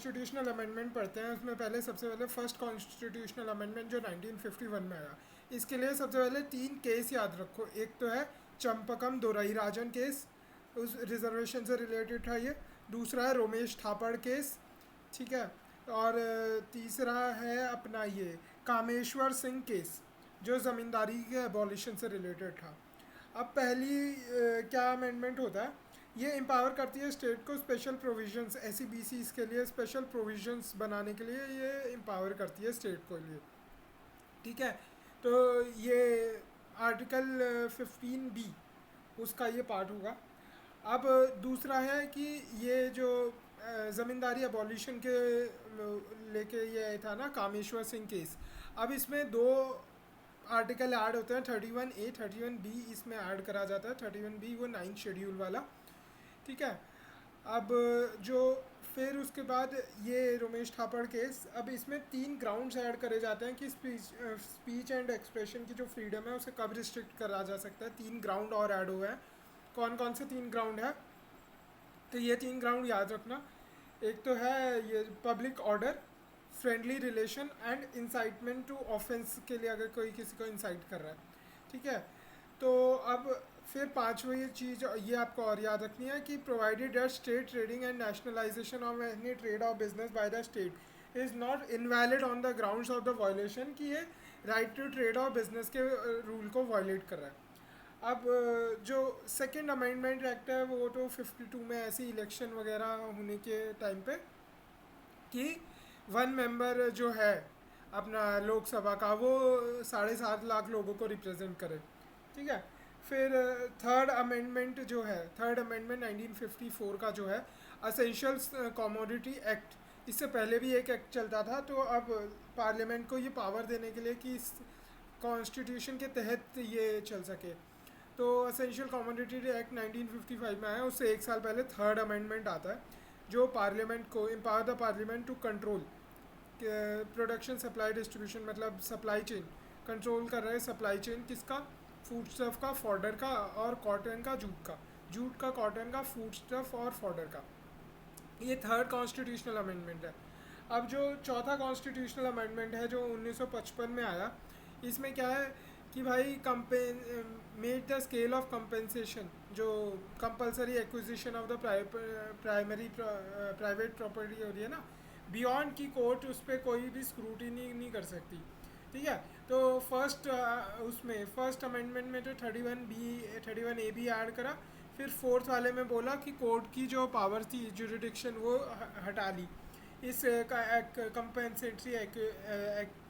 Constitutional amendment पढ़ते हैं। उसमें पहले सबसे पहले फर्स्ट कॉन्स्टिट्यूशनल अमेंडमेंट जो 1951 में आया। इसके लिए सबसे पहले 3 केस याद रखो। एक तो है चंपकम दोरई राजन केस, उस रिजर्वेशन से रिलेटेड था ये। दूसरा है रोमेश थापड़ केस, ठीक है। और तीसरा है अपना ये कामेश्वर सिंह केस, जो ज़मींदारी के अबॉलिशन से रिलेटेड था। अब पहली क्या अमेंडमेंट होता है, ये एम्पावर करती है स्टेट को special provisions, S B C के लिए स्पेशल प्रोविजंस बनाने के लिए ये एम्पावर करती है स्टेट को लिए, ठीक है। तो ये आर्टिकल 15B उसका ये पार्ट होगा। अब दूसरा है कि ये जो ज़मींदारी अबॉलिशन के लेके ये था ना कामेश्वर सिंह केस, अब इसमें दो आर्टिकल ऐड होते हैं, 31A 31B इसमें ऐड करा जाता है। 31B वो 9th शेड्यूल वाला, ठीक है। अब जो फिर उसके बाद ये रोमेश थापड़ केस, अब इसमें 3 ग्राउंड्स ऐड करे जाते हैं कि स्पीच एंड एक्सप्रेशन की जो फ्रीडम है उसे कब रिस्ट्रिक्ट करा जा सकता है। 3 ग्राउंड और ऐड हुए हैं। कौन कौन से 3 ग्राउंड है, तो ये 3 ग्राउंड याद रखना। एक तो है ये public order, friendly relation and incitement to offence के लिए, अगर कोई किसी को इंसाइट कर रहा है, ठीक है। तो अब फिर पांचवी चीज़ ये आपको और याद रखनी है कि provided that state trading and nationalisation of any trade और business by the state is not invalid on the grounds of the violation, कि ये राइट टू ट्रेड और बिजनेस के रूल को वायलेट कर रहा है। अब जो सेकंड अमेंडमेंट एक्ट है वो तो 52 में ऐसी इलेक्शन वगैरह होने के टाइम पे कि 1 मेंबर जो है अपना लोकसभा का वो 7.5 लाख लोगों को रिप्रेजेंट करे, ठीक है। फिर थर्ड अमेंडमेंट जो है, थर्ड अमेंडमेंट 1954 का जो है असेंशियल्स कमोडिटी एक्ट, इससे पहले भी एक एक्ट चलता था। तो अब पार्लियामेंट को ये पावर देने के लिए कि इस कॉन्स्टिट्यूशन के तहत ये चल सके, तो असेंशियल कमोडिटी एक्ट 1955 में आया। उससे एक साल पहले थर्ड अमेंडमेंट आता है जो पार्लियामेंट को empower the parliament to control production supply distribution, मतलब सप्लाई चेन कंट्रोल कर रहे हैं। सप्लाई चेन किसका, फूड स्टफ का, फॉर्डर का और कॉटन का, जूट का, कॉटन का, फूड स्टफ और फॉर्डर का। ये थर्ड कॉन्स्टिट्यूशनल अमेंडमेंट है। अब जो चौथा कॉन्स्टिट्यूशनल अमेंडमेंट है जो 1955 में आया, इसमें क्या है कि भाई made the scale of compensation, जो compulsory acquisition of the primary private property हो रही है ना, बियॉन्ड की कोर्ट उस पर कोई भी स्क्रूटिनी नहीं कर सकती, ठीक है। तो फर्स्ट उसमें फर्स्ट अमेंडमेंट में जो 31A भी ऐड करा। फिर फोर्थ वाले में बोला कि कोर्ट की जो पावर थी जुरिडिक्शन वो हटा ली इस कंपेंसेटरी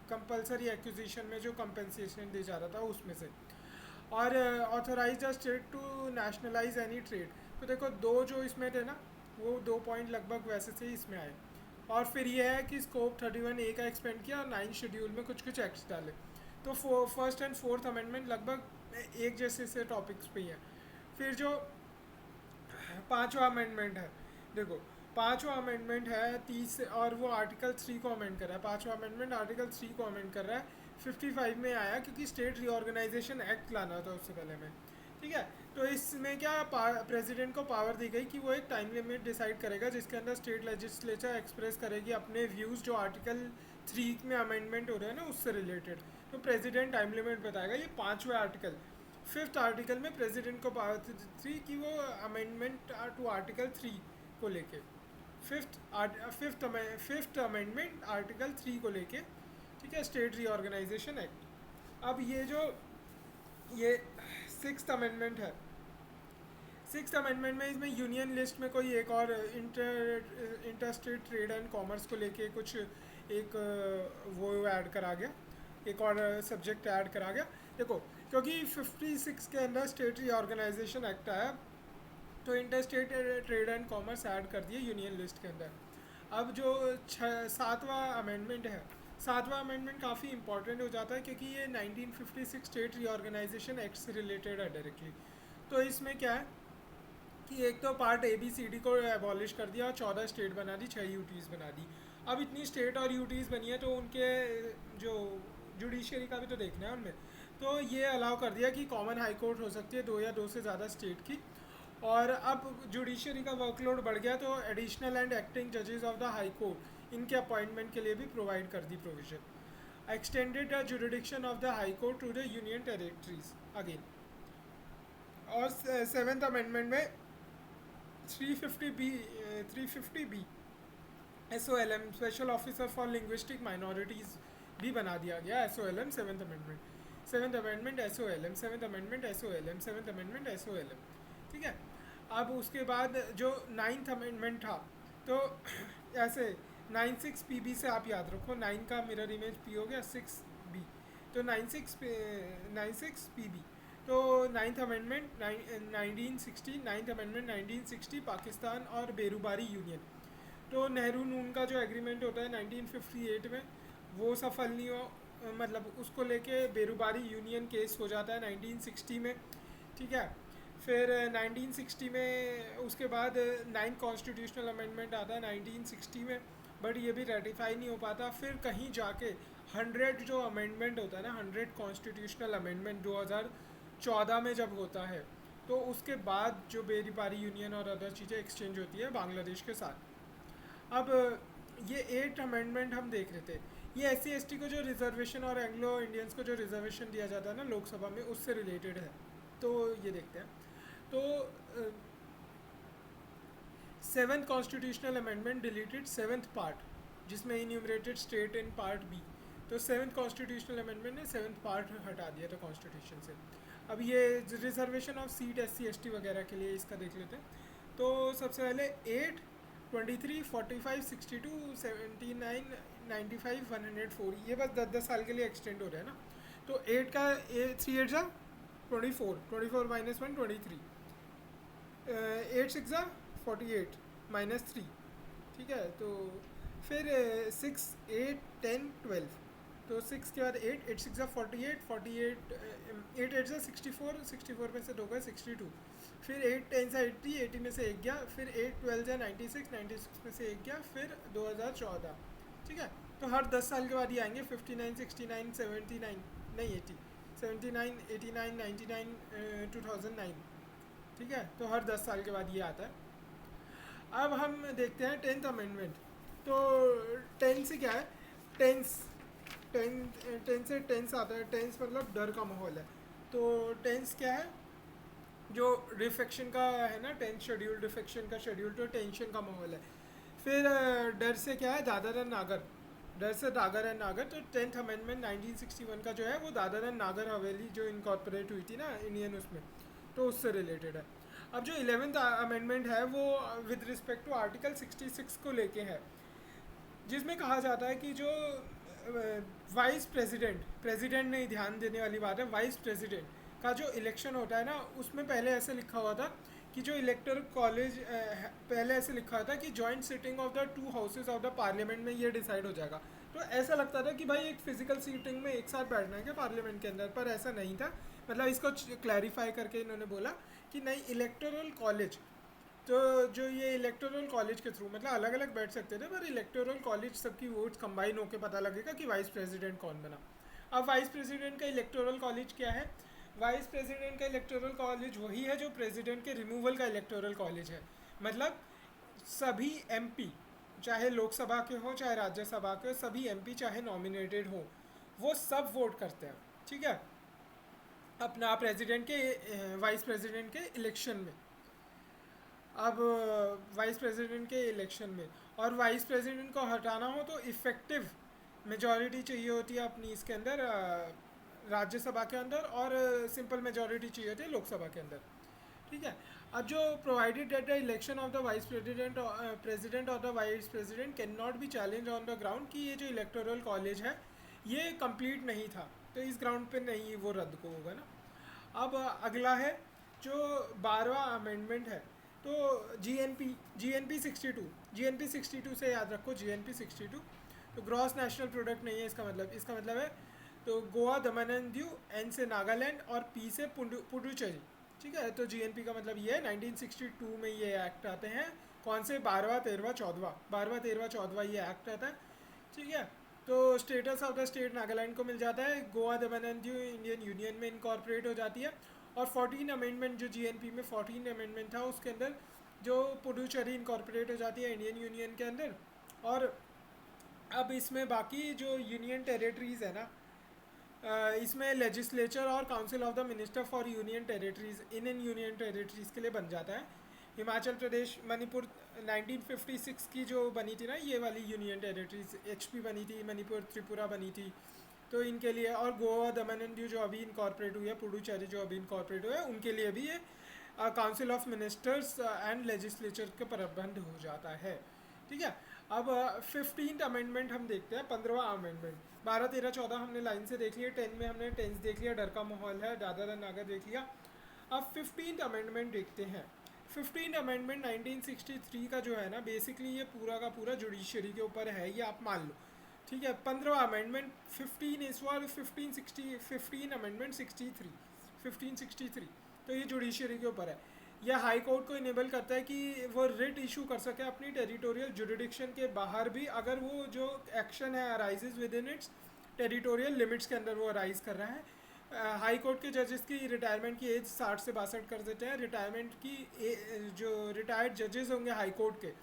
कंपलसरी एक्विजिशन में, जो कंपेंसेशन दी जा रहा था उसमें से। और authorise the state to nationalise any trade. तो देखो दो जो इसमें थे ना, वो 2 पॉइंट लगभग वैसे से ही इसमें आए। और फिर ये है कि स्कोप 31A का एक्सपेंड किया और 9th शेड्यूल में कुछ कुछ एक्ट्स डाले। तो फर्स्ट एंड फोर्थ अमेंडमेंट लगभग एक जैसे से टॉपिक्स पे ही है। फिर जो पांचवा अमेंडमेंट है, देखो पांचवा अमेंडमेंट है 30, और वो आर्टिकल 3 को अमेंड कर रहा है। पांचवा अमेंडमेंट आर्टिकल 3 को अमेंड कर रहा है। 55 में आया क्योंकि स्टेट रीऑर्गेनाइजेशन एक्ट लाना था उससे पहले में, ठीक है। तो इसमें क्या प्रेसिडेंट को पावर दी गई कि वो एक टाइम लिमिट डिसाइड करेगा जिसके अंदर स्टेट लेजिस्लेचर एक्सप्रेस करेगी अपने व्यूज़ जो आर्टिकल 3 में अमेंडमेंट हो रहे हैं ना उससे रिलेटेड। तो प्रेसिडेंट टाइम लिमिट बताएगा। ये पाँचवें आर्टिकल, फिफ्थ आर्टिकल में प्रेसिडेंट को पावर थी कि वो अमेंडमेंट टू आर्टिकल 3 को लेके, फिफ्थ अमेंडमेंट आर्टिकल 3 को लेके, ठीक है, स्टेट रीऑर्गेनाइजेशन एक्ट। अब ये जो ये सिक्स्थ अमेंडमेंट है, सिक्स्थ अमेंडमेंट में इसमें यूनियन लिस्ट में कोई एक और inter state trade and commerce को लेके कुछ एक वो ऐड करा गया, एक और सब्जेक्ट ऐड करा गया। देखो क्योंकि 56 के अंदर स्टेट रीऑर्गेनाइजेशन एक्ट आया तो inter state trade and commerce add कर दिए यूनियन लिस्ट के अंदर। अब जो सातवां अमेंडमेंट है, सातवां अमेंडमेंट काफ़ी इंपॉर्टेंट हो जाता है क्योंकि ये 1956 स्टेट रीऑर्गेनाइजेशन एक्ट से रिलेटेड है डायरेक्टली। तो इसमें क्या है कि एक तो पार्ट ABCD को एबॉलिश कर दिया और 14 स्टेट बना दी, 6 यूटीज़ बना दी। अब इतनी स्टेट और यूटीज़ बनी है तो उनके जो जुडिशरी का भी तो देखना है उनमें। तो ये अलाउ कर दिया कि कॉमन हाई कोर्ट हो सकती है 2 या 2 से ज़्यादा स्टेट की, और अब जुडिशरी का वर्कलोड बढ़ गया तो एडिशनल एंड एक्टिंग जजेस ऑफ द हाई कोर्ट इनके अपॉइंटमेंट के लिए भी प्रोवाइड कर दी provision. Extended the jurisdiction of the high court to the union territories again. और सेवेंथ अमेंडमेंट में 350 B SOLM special officer for linguistic minorities भी बना दिया गया। SOLM seventh amendment, seventh amendment SOLM, seventh amendment SOLM, seventh amendment SOLM। ठीक है। अब उसके बाद जो नाइन्थ अमेंडमेंट था तो ऐसे 96 PB से आप याद रखो, 9 का मिरर इमेज P हो गया, 6 B, तो 96 PB। तो ninth amendment 1960, ninth amendment 1960 Pakistan और बेरूबारी यूनियन। तो नेहरू नून का जो एग्रीमेंट होता है 1958 में वो सफल नहीं हो, मतलब उसको लेके बेरूबारी यूनियन केस हो जाता है 1960 में। ठीक है। फिर 1960 में उसके बाद 9 कॉन्स्टिट्यूशनल अमेंडमेंट आता है 1960 में, बट ये भी रेटिफाई नहीं हो पाता। फिर कहीं जाके 100 जो अमेंडमेंट होता है ना, 100 कॉन्स्टिट्यूशनल अमेंडमेंट 2014 में जब होता है, तो उसके बाद जो बेरूबारी यूनियन और अदर चीज़ें एक्सचेंज होती है बांग्लादेश के साथ। अब ये 8 अमेंडमेंट हम देख रहे थे, ये SC ST को जो रिजर्वेशन और एंग्लो इंडियंस को जो रिजर्वेशन दिया जाता है ना लोकसभा में, उससे रिलेटेड है। तो ये देखते हैं। तो seventh constitutional amendment deleted seventh part, जिसमें enumerated state in part B. तो सेवेंथ कॉन्स्टिट्यूशनल अमेंडमेंट ने सेवेंथ पार्ट हटा दिया था कॉन्स्टिट्यूशन से। अब ये reservation of seat SC ST वगैरह के लिए इसका देख लेते हैं। तो सबसे पहले 8, 23, 45, 62, 79, 95, 104, ये बस 10-10 साल के लिए एक्सटेंड हो रहा है ना। तो 8 का 3 8 जा 24, 24 माइनस 1 23, 8 6 जा 48 माइनस 3। ठीक है। तो फिर 6 8 10 12, तो 6 के बाद 8 8 6 जा 48, 48 8 8 जा 64, 64 में से 2 गए 62, फिर 8 10 जा 80, 80 में से 1 गया, फिर 8 12 जा 96, 96 में से 1 गया, फिर 2014। ठीक है। तो हर 10 साल के बाद ये आएंगे 59 69 79, नहीं 80, 79 89 99 2009। ठीक है। तो हर 10 साल के बाद ये आता है। अब हम देखते हैं 10th अमेंडमेंट। तो 10 से क्या है, टेंस 10 से टेंस आता है। टेंस मतलब डर का माहौल है। तो टेंस क्या है, जो रिफेक्शन का है ना, 10th शेड्यूल, रिफेक्शन का शेड्यूल, तो टेंशन का माहौल है। फिर डर से क्या है, दादर एंड नागर, डर से दादर एंड नागर। तो 10th अमेंडमेंट 1961 का जो है वो दादर एंड नागर हवेली जो इनकॉर्पोरेट हुई थी ना इंडियन उसमें, तो उससे रिलेटेड है। अब जो 11th अमेंडमेंट है वो विद रिस्पेक्ट टू आर्टिकल 66 को लेके है, जिसमें कहा जाता है कि जो वाइस प्रेसिडेंट, प्रेसिडेंट नहीं, ध्यान देने वाली बात है, वाइस प्रेसिडेंट का जो इलेक्शन होता है ना, उसमें पहले ऐसे लिखा हुआ था कि जो इलेक्टोरल कॉलेज, पहले ऐसे लिखा हुआ था कि joint sitting of the 2 houses of the parliament में ये डिसाइड हो जाएगा। तो ऐसा लगता था कि भाई एक फिजिकल सीटिंग में एक साथ बैठना है क्या पार्लियामेंट के अंदर, पर ऐसा नहीं था। मतलब इसको क्लैरिफाई करके इन्होंने बोला कि नहीं, इलेक्टोरल कॉलेज, तो जो ये इलेक्टोरल कॉलेज के थ्रू, मतलब अलग अलग बैठ सकते थे, पर इलेक्टोरल कॉलेज सबकी वोट्स कंबाइन होकर पता लगेगा कि वाइस प्रेसिडेंट कौन बना। अब वाइस प्रेसिडेंट का इलेक्टोरल कॉलेज क्या है, वाइस प्रेसिडेंट का इलेक्टोरल कॉलेज वही है जो प्रेसिडेंट के रिमूवल का इलेक्टोरल कॉलेज है। मतलब सभी MP, चाहे लोकसभा के हो चाहे राज्यसभा के हो, सभी MP चाहे नॉमिनेटेड हो, वो सब वोट करते हैं। ठीक है। अपना प्रेसिडेंट के, वाइस प्रेसिडेंट के इलेक्शन में। अब वाइस प्रेसिडेंट के इलेक्शन में, और वाइस प्रेसिडेंट को हटाना हो तो इफ़ेक्टिव मेजॉरिटी चाहिए होती है अपनी इसके अंदर, राज्यसभा के अंदर, और सिंपल मेजॉरिटी चाहिए होती है लोकसभा के अंदर। ठीक है। अब जो provided that the election of the vice president और the vice president can not be challenge on the ground, कि ये जो इलेक्टोरल कॉलेज है ये कंप्लीट नहीं था, तो इस ग्राउंड पे नहीं वो रद्द को होगा ना। अब अगला है जो 12वां अमेंडमेंट है, तो GNP 62 से याद रखो, GNP 62 तो ग्रॉस नेशनल प्रोडक्ट नहीं है इसका मतलब है तो गोवा, दमन एंड दीव, N से नागालैंड, और P से पुडुचेरी। ठीक है। तो GNP का मतलब ये है 1962 में ये एक्ट आते हैं। कौन से, 12वां 13वां 14वां ये एक्ट आता है। ठीक है। तो status of the state Nagaland को मिल जाता है, गोवा, दमन एंड दीव इंडियन यूनियन में इनकॉर्पोरेट हो जाती है, और 14 अमेंडमेंट जो जीएनपी में 14 अमेंडमेंट था उसके अंदर जो पुडुचेरी इनकॉर्पोरेट हो जाती है इंडियन यूनियन के अंदर। और अब इसमें बाकी जो यूनियन टेरिटरीज़ है ना, इसमें लेजिस्लेचर और council of the minister for union territories in union territories के लिए बन जाता है। हिमाचल प्रदेश, मणिपुर 1956 की जो बनी थी ना ये वाली यूनियन टेरिटरीज, एचपी बनी थी, मणिपुर त्रिपुरा बनी थी, तो इनके लिए, और गोवा दमन एंड दीव जो अभी इनकॉर्पोरेट हुई है, पुडुचेरी जो अभी इनकॉर्पोरेट हुआ है, उनके लिए भी ये council of ministers and legislature के प्रबंध हो जाता है। ठीक है। अब 15th अमेंडमेंट हम देखते हैं, 15वां अमेंडमेंट। 12, 13, 14 हमने लाइन से देख लिया, 10 में हमने टेंस देख लिया, डर का माहौल है, दादर नागर देख लिया। अब 15th अमेंडमेंट देखते हैं। 15th अमेंडमेंट 1963 का जो है ना, बेसिकली ये पूरा का पूरा जुडिशरी के ऊपर है, ये आप मान लो। ठीक है। 15वां अमेंडमेंट 15 इस वाल 15 अमेंडमेंट 63 1563, तो ये जुडिशरी के ऊपर है। यह हाई कोर्ट को इनेबल करता है कि वो रिट इशू कर सके अपनी टेरिटोरियल जुडिडिक्शन के बाहर भी, अगर वो जो एक्शन है arises with in its territorial limits के अंदर वो अराइज कर रहा है। हाई कोर्ट के जजेस की रिटायरमेंट की एज 60 से 62 कर देते हैं। रिटायरमेंट की जो रिटायर्ड जजेस होंगे हाई कोर्ट के,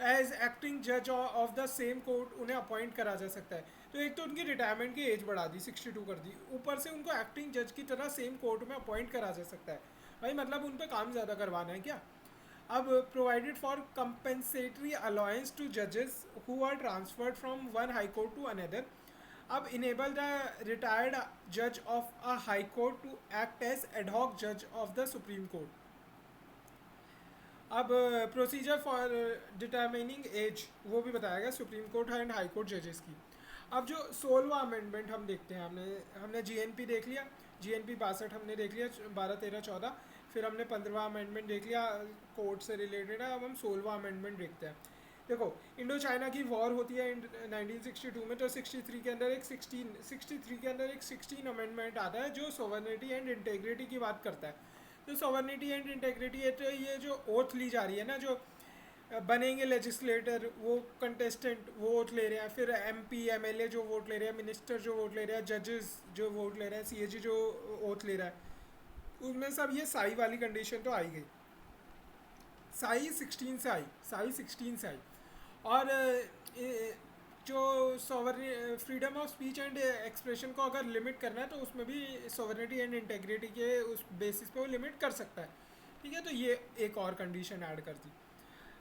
एज एक्टिंग जज ऑफ द सेम कोर्ट उन्हें अपॉइंट करा जा सकता है। तो एक तो उनकी रिटायरमेंट की एज बढ़ा दी, 62 कर दी, ऊपर से उनको एक्टिंग जज की तरह सेम कोर्ट में अपॉइंट करा जा सकता है। भाई मतलब उन पर काम ज़्यादा करवाना है क्या। अब provided for compensatory allowance to जजेस who are transferred from one high court to another. अब इनेबल द रिटायर्ड जज of a high court to act as ad hoc जज ऑफ द सुप्रीम कोर्ट। अब प्रोसीजर फॉर डिटर्मिनिंग एज वो भी बताया गया supreme court and high court जजेस की। अब जो 16वां अमेंडमेंट हम देखते हैं, हमने जीएनपी देख लिया, जीएनपी 62 हमने देख लिया, 12, 13, 14, फिर हमने 15वां अमेंडमेंट देख लिया, कोर्ट से रिलेटेड है। अब हम 16वां अमेंडमेंट देखते हैं। देखो, इंडो चाइना की वॉर होती है 1962 में, तो 63 के अंदर एक 63 के अंदर एक 16 अमेंडमेंट आता है जो सोवर्निटी एंड इंटेग्रिटी की बात करता है। तो सोवर्निटी एंड इंटेग्रिटी ये जो ओथ ली जा रही है ना, जो बनेंगे लेजिस्लेटर वो कंटेस्टेंट वो वोट ले रहे हैं, फिर एमपी एमएलए जो वोट ले रहे हैं, मिनिस्टर जो वोट ले रहे हैं, जजेस जो वोट ले रहे हैं, सीएजी जो वोट ले रहा है, उसमें सब ये साई वाली कंडीशन तो आई गई। साई 16 से आई, साई 16 से आई। और जो freedom of speech and expression को अगर लिमिट करना है तो उसमें भी सोवर्निटी एंड इंटेग्रिटी के उस बेसिस पे वो लिमिट कर सकता है। ठीक है। तो ये एक और कंडीशन ऐड कर दी।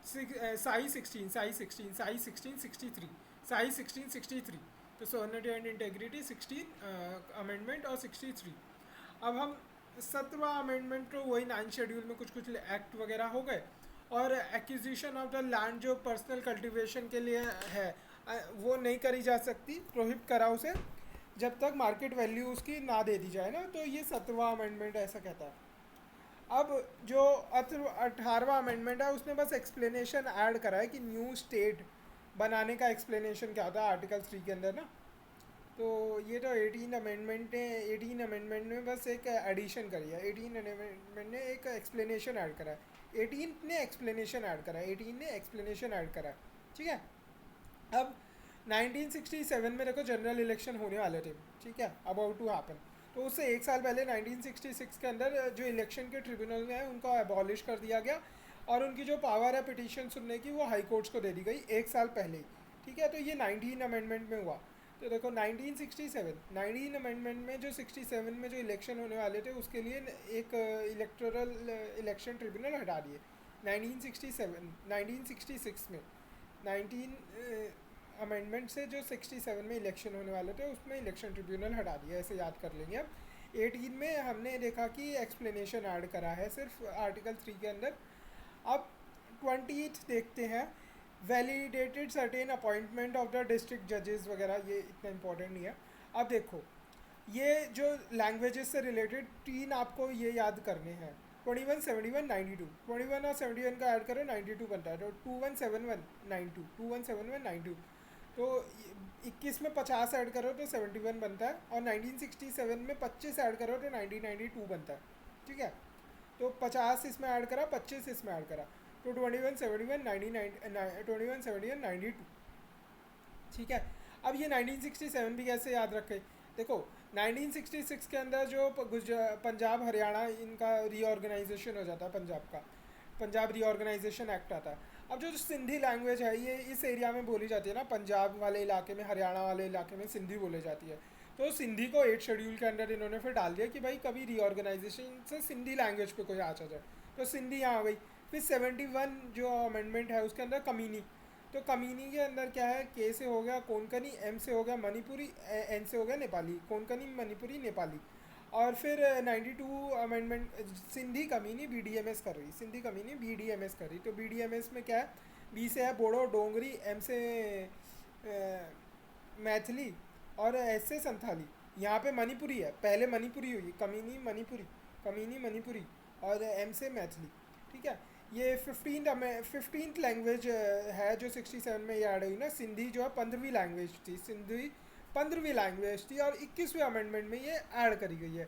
साई 16 साई 16 साई 16 63 साई 16 63, तो सोवर्निटी एंड इंटेग्रिटी 16 अमेंडमेंट और 63। अब हम 17वां अमेंडमेंट तो वही 9 शेड्यूल में कुछ एक्ट वगैरह हो गए। और एक्विजिशन ऑफ द लैंड जो पर्सनल कल्टीवेशन के लिए है वो नहीं करी जा सकती, प्रोहिबिट करा उसे, जब तक मार्केट वैल्यू उसकी ना दे दी जाए ना। तो ये 17वां अमेंडमेंट ऐसा कहता है। अब जो 18वां अमेंडमेंट है उसने बस एक्सप्लेनेशन ऐड करा है कि न्यू स्टेट बनाने का एक्सप्लेनेशन क्या होता है आर्टिकल 3 के अंदर ना। तो ये तो 18 अमेंडमेंट ने 18 अमेंडमेंट में बस एक एडिशन करी है, 18 अमेंडमेंट ने एक एक्सप्लेनेशन ऐड करा है, 18 ने एक्सप्लेनेशन ऐड करा है, 18 ने एक्सप्लेनेशन ऐड करा है। ठीक है। अब 1967 में देखो जनरल इलेक्शन होने वाले थे, ठीक है, अबाउट टू हैपन। तो उससे एक साल पहले 1966 के अंदर जो इलेक्शन के ट्रिब्यूनल हैं उनको अबॉलिश कर दिया गया और उनकी जो पावर है पिटीशन सुनने की वो हाई कोर्ट्स को दे दी गई एक साल पहले ही। ठीक है। तो ये 19 अमेंडमेंट में हुआ। तो देखो 19 अमेंडमेंट में जो 67 में जो इलेक्शन होने वाले थे उसके लिए एक इलेक्टोरल इलेक्शन ट्रिब्यूनल हटा दिए 1966 में। 19 अमेंडमेंट से जो 67 में इलेक्शन होने वाले थे उसमें इलेक्शन ट्रिब्यूनल हटा दिया, ऐसे याद कर लेंगे। अब 18 में हमने देखा कि एक्सप्लेनेशन ऐड करा है सिर्फ आर्टिकल 3 के अंदर। अब 20th देखते हैं, validated certain appointment of the district जजेस वगैरह, ये इतना इंपॉर्टेंट नहीं है। अब देखो ये जो लैंग्वेजेस से रिलेटेड 3 आपको ये याद करने हैं, 21, 71, 92, 21 और 71 का ऐड करो 92 बनता है, तो 2171 92, 2171 92, तो 21 में 50 ऐड करो तो 71 बनता है, और 1967 में 25 ऐड करो तो 1992 बनता है। ठीक है। तो 50 इसमें ऐड करा, 25 इसमें ऐड करा, तो 21, 71, 91 92। ठीक है। अब ये 1967 भी कैसे याद रखे, देखो 1966 के अंदर जो पंजाब हरियाणा इनका रीऑर्गेनाइजेशन हो जाता है, पंजाब का पंजाब रीऑर्गेनाइजेशन एक्ट आता है। अब जो सिंधी लैंग्वेज है ये इस एरिया में बोली जाती है ना, पंजाब वाले इलाके में, हरियाणा वाले इलाके में सिंधी बोली जाती है। तो सिंधी को 8 शेड्यूल के अंदर इन्होंने फिर डाल दिया कि भाई कभी रीऑर्गेनाइजेशन से सिंधी लैंग्वेज पे कोई आ जाए, तो सिंधी यहाँ आ गई। फिर 71 जो अमेंडमेंट है उसके अंदर कमीनी, तो कमीनी के अंदर क्या है, के से हो गया कोंकणी, एम से हो गया मणिपुरी, एन से हो गया नेपाली, कोंकणी मणिपुरी नेपाली। और फिर 92 अमेंडमेंट सिंधी कमीनी BDMS कर रही, सिंधी कमीनी BDMS कर रही। तो BDMS में क्या है, बी से है बोडो डोंगरी, एम से मैथिली, और एस से संथाली। यहाँ पे मणिपुरी है, पहले मणिपुरी हुई, कमीनी मणिपुरी, कमीनी मणिपुरी, और एम से मैथिली। ठीक है, ये 15th लैंग्वेज है जो 67 में ये ऐड हुई ना। सिंधी जो है 15वीं लैंग्वेज थी, सिंधी 15वीं लैंग्वेज थी, और 21वें अमेंडमेंट में ये ऐड करी गई है,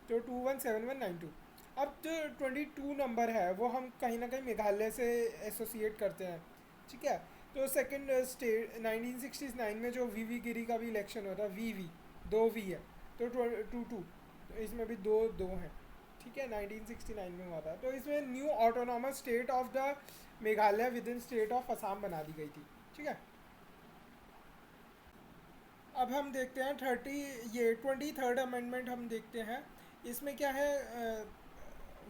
तो 217192। अब जो 22 नंबर है वो हम कहीं ना कहीं मेघालय से एसोसिएट करते हैं। ठीक है, तो सेकंड स्टेट 1969 में जो वी गिरी का भी इलेक्शन होता है, वी 2 वी है, तो 22, तो इसमें भी दो हैं। ठीक है, 1969 में हुआ था। तो इसमें new autonomous state of the Meghalaya with in state of Assam बना दी गई थी। ठीक है, अब हम देखते हैं 23rd अमेंडमेंट हम देखते हैं। इसमें क्या है,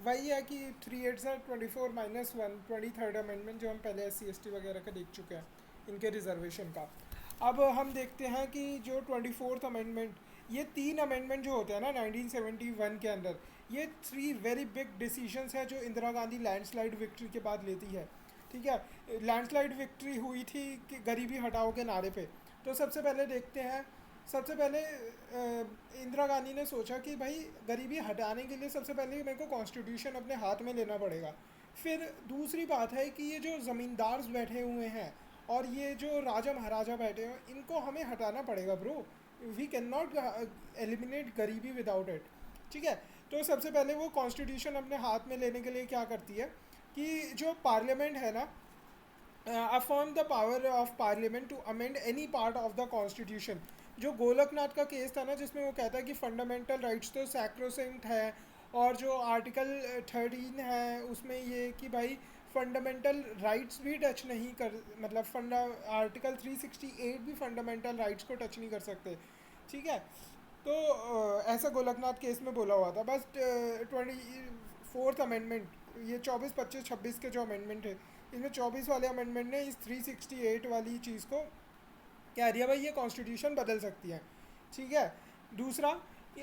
वही है कि 3 8 से 24 - 1 23rd अमेंडमेंट जो हम पहले SC ST वगैरह का देख चुके हैं, इनके रिजर्वेशन का। अब हम देखते हैं कि जो 24th अमेंडमेंट, ये 3 अमेंडमेंट जो होते हैं ना 1971 के अंदर, ये 3 वेरी बिग डिसीजंस हैं जो इंदिरा गांधी लैंडस्लाइड विक्ट्री के बाद लेती है। ठीक है, लैंडस्लाइड विक्ट्री हुई थी कि गरीबी हटाओ के नारे पे। तो सबसे पहले देखते हैं, सबसे पहले इंदिरा गांधी ने सोचा कि भाई गरीबी हटाने के लिए सबसे पहले मेरे को कॉन्स्टिट्यूशन अपने हाथ में लेना पड़ेगा। फिर दूसरी बात है कि ये जो ज़मींदार बैठे हुए हैं और ये जो राजा महाराजा बैठे हैं, इनको हमें हटाना पड़ेगा bro. We can not eliminate गरीबी विदाउट इट। ठीक है, तो सबसे पहले वो कॉन्स्टिट्यूशन अपने हाथ में लेने के लिए क्या करती है कि जो पार्लियामेंट है ना, affirm the power of parliament to amend any part of the constitution. जो गोलकनाथ का केस था ना, जिसमें वो कहता है कि फंडामेंटल राइट्स तो सैक्रोसेंट है, और जो आर्टिकल 13 है उसमें ये कि भाई फंडामेंटल राइट्स भी टच नहीं कर, मतलब आर्टिकल 368 भी फंडामेंटल राइट्स को टच नहीं कर सकते। ठीक है, तो ऐसा गोलकनाथ केस में बोला हुआ था। बस 24th अमेंडमेंट, ये 24 25 26 के जो अमेंडमेंट है, इसमें 24 वाले अमेंडमेंट ने इस 368 वाली चीज़ को कह दिया भाई ये कॉन्स्टिट्यूशन बदल सकती है। ठीक है, दूसरा,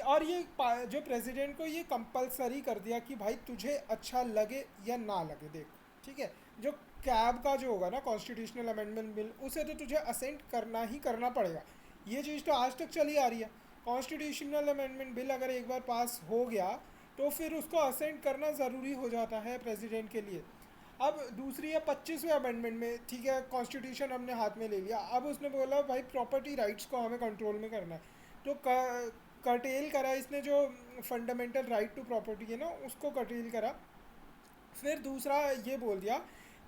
और ये जो प्रेसिडेंट को ये कंपलसरी कर दिया कि भाई तुझे अच्छा लगे या ना लगे, देख। ठीक है, जो कैब का जो होगा ना कॉन्स्टिट्यूशनल अमेंडमेंट बिल, उसे तो तुझे असेंट करना ही करना पड़ेगा। ये चीज़ तो आज तक चली आ रही है। कॉन्स्टिट्यूशनल अमेंडमेंट बिल अगर एक बार पास हो गया तो फिर उसको असेंट करना ज़रूरी हो जाता है प्रेसिडेंट के लिए। अब दूसरी है 25वें अमेंडमेंट में, ठीक है, कॉन्स्टिट्यूशन हमने हाथ में ले लिया। अब उसने बोला भाई प्रॉपर्टी राइट्स को हमें कंट्रोल में करना है, तो कर्टेल करा इसने, जो फंडामेंटल राइट टू प्रॉपर्टी है ना उसको कर्टेल करा। फिर दूसरा ये बोल दिया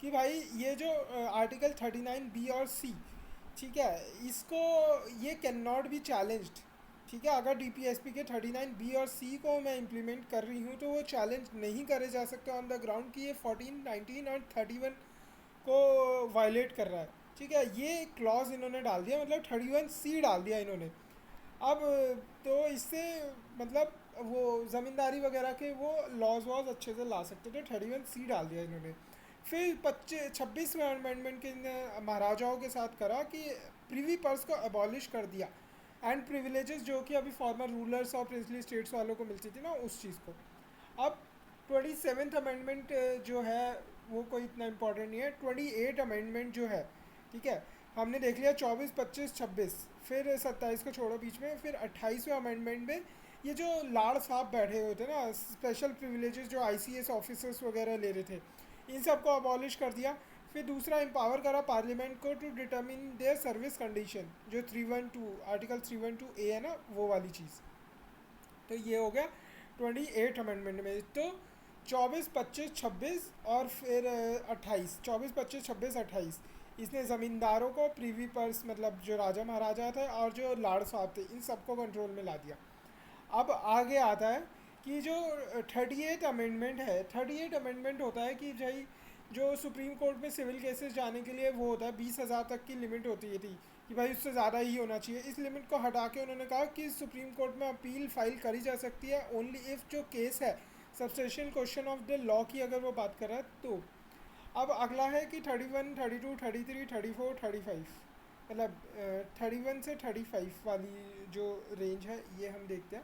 कि भाई ये जो आर्टिकल 39B और C, ठीक है, इसको ये कैन नॉट बी चैलेंज्ड। ठीक है, अगर DPSP के 39B और C को मैं इम्प्लीमेंट कर रही हूँ तो वो चैलेंज नहीं करे जा सकते ऑन द ग्राउंड कि ये 14 19 और 31 को वायलेट कर रहा है। ठीक है, ये क्लॉज इन्होंने डाल दिया, मतलब 31C डाल दिया इन्होंने। अब तो इससे मतलब वो ज़मींदारी वगैरह के वो लॉज वॉज अच्छे से ला सकते थे, 31C डाल दिया इन्होंने। फिर 26वें अमेंडमेंट के महाराजाओं के साथ करा कि प्रिवी पर्स को अबॉलिश कर दिया, एंड प्रिविलेजेस जो कि अभी फॉर्मर रूलर्स और प्रिंसली स्टेट्स वालों को मिलती थी ना, उस चीज़ को। अब 27th अमेंडमेंट जो है वो कोई इतना इम्पोर्टेंट नहीं है। 28 अमेंडमेंट जो है, ठीक है, हमने देख लिया 24 25 26, फिर 27 को छोड़ो बीच में। फिर 28वें अमेंडमेंट में ये जो लाड़ साहब बैठे हुए थे ना, स्पेशल प्रिविलेजेस जो ICS ऑफिसर्स वगैरह ले रहे थे, इन सब को अबॉलिश कर दिया। फिर दूसरा एम्पावर करा पार्लियामेंट को to determine their service condition, जो 312 आर्टिकल 312A है ना, वो वाली चीज़। तो ये हो गया 28 अमेंडमेंट में। तो 24 25 26 और फिर 28, 24 25 26 28, इसने ज़मींदारों को, प्रीवी पर्स मतलब जो राजा महाराजा थे और जो लाड़ साहब थे, इन सबको कंट्रोल में ला दिया। अब आगे आता है कि जो 38 अमेंडमेंट है, 38 अमेंडमेंट होता है कि भाई जो सुप्रीम कोर्ट में सिविल केसेस जाने के लिए वो होता है 20,000 तक की लिमिट होती है थी कि भाई उससे ज़्यादा ही होना चाहिए। इस लिमिट को हटा के उन्होंने कहा कि सुप्रीम कोर्ट में अपील फाइल करी जा सकती है ओनली इफ़ जो केस है substantial question of the law की अगर वो बात कर रहा है तो। अब अगला है कि 31, 32, 33, 34, 35, मतलब 31 से 35 वाली जो रेंज है ये हम देखते हैं।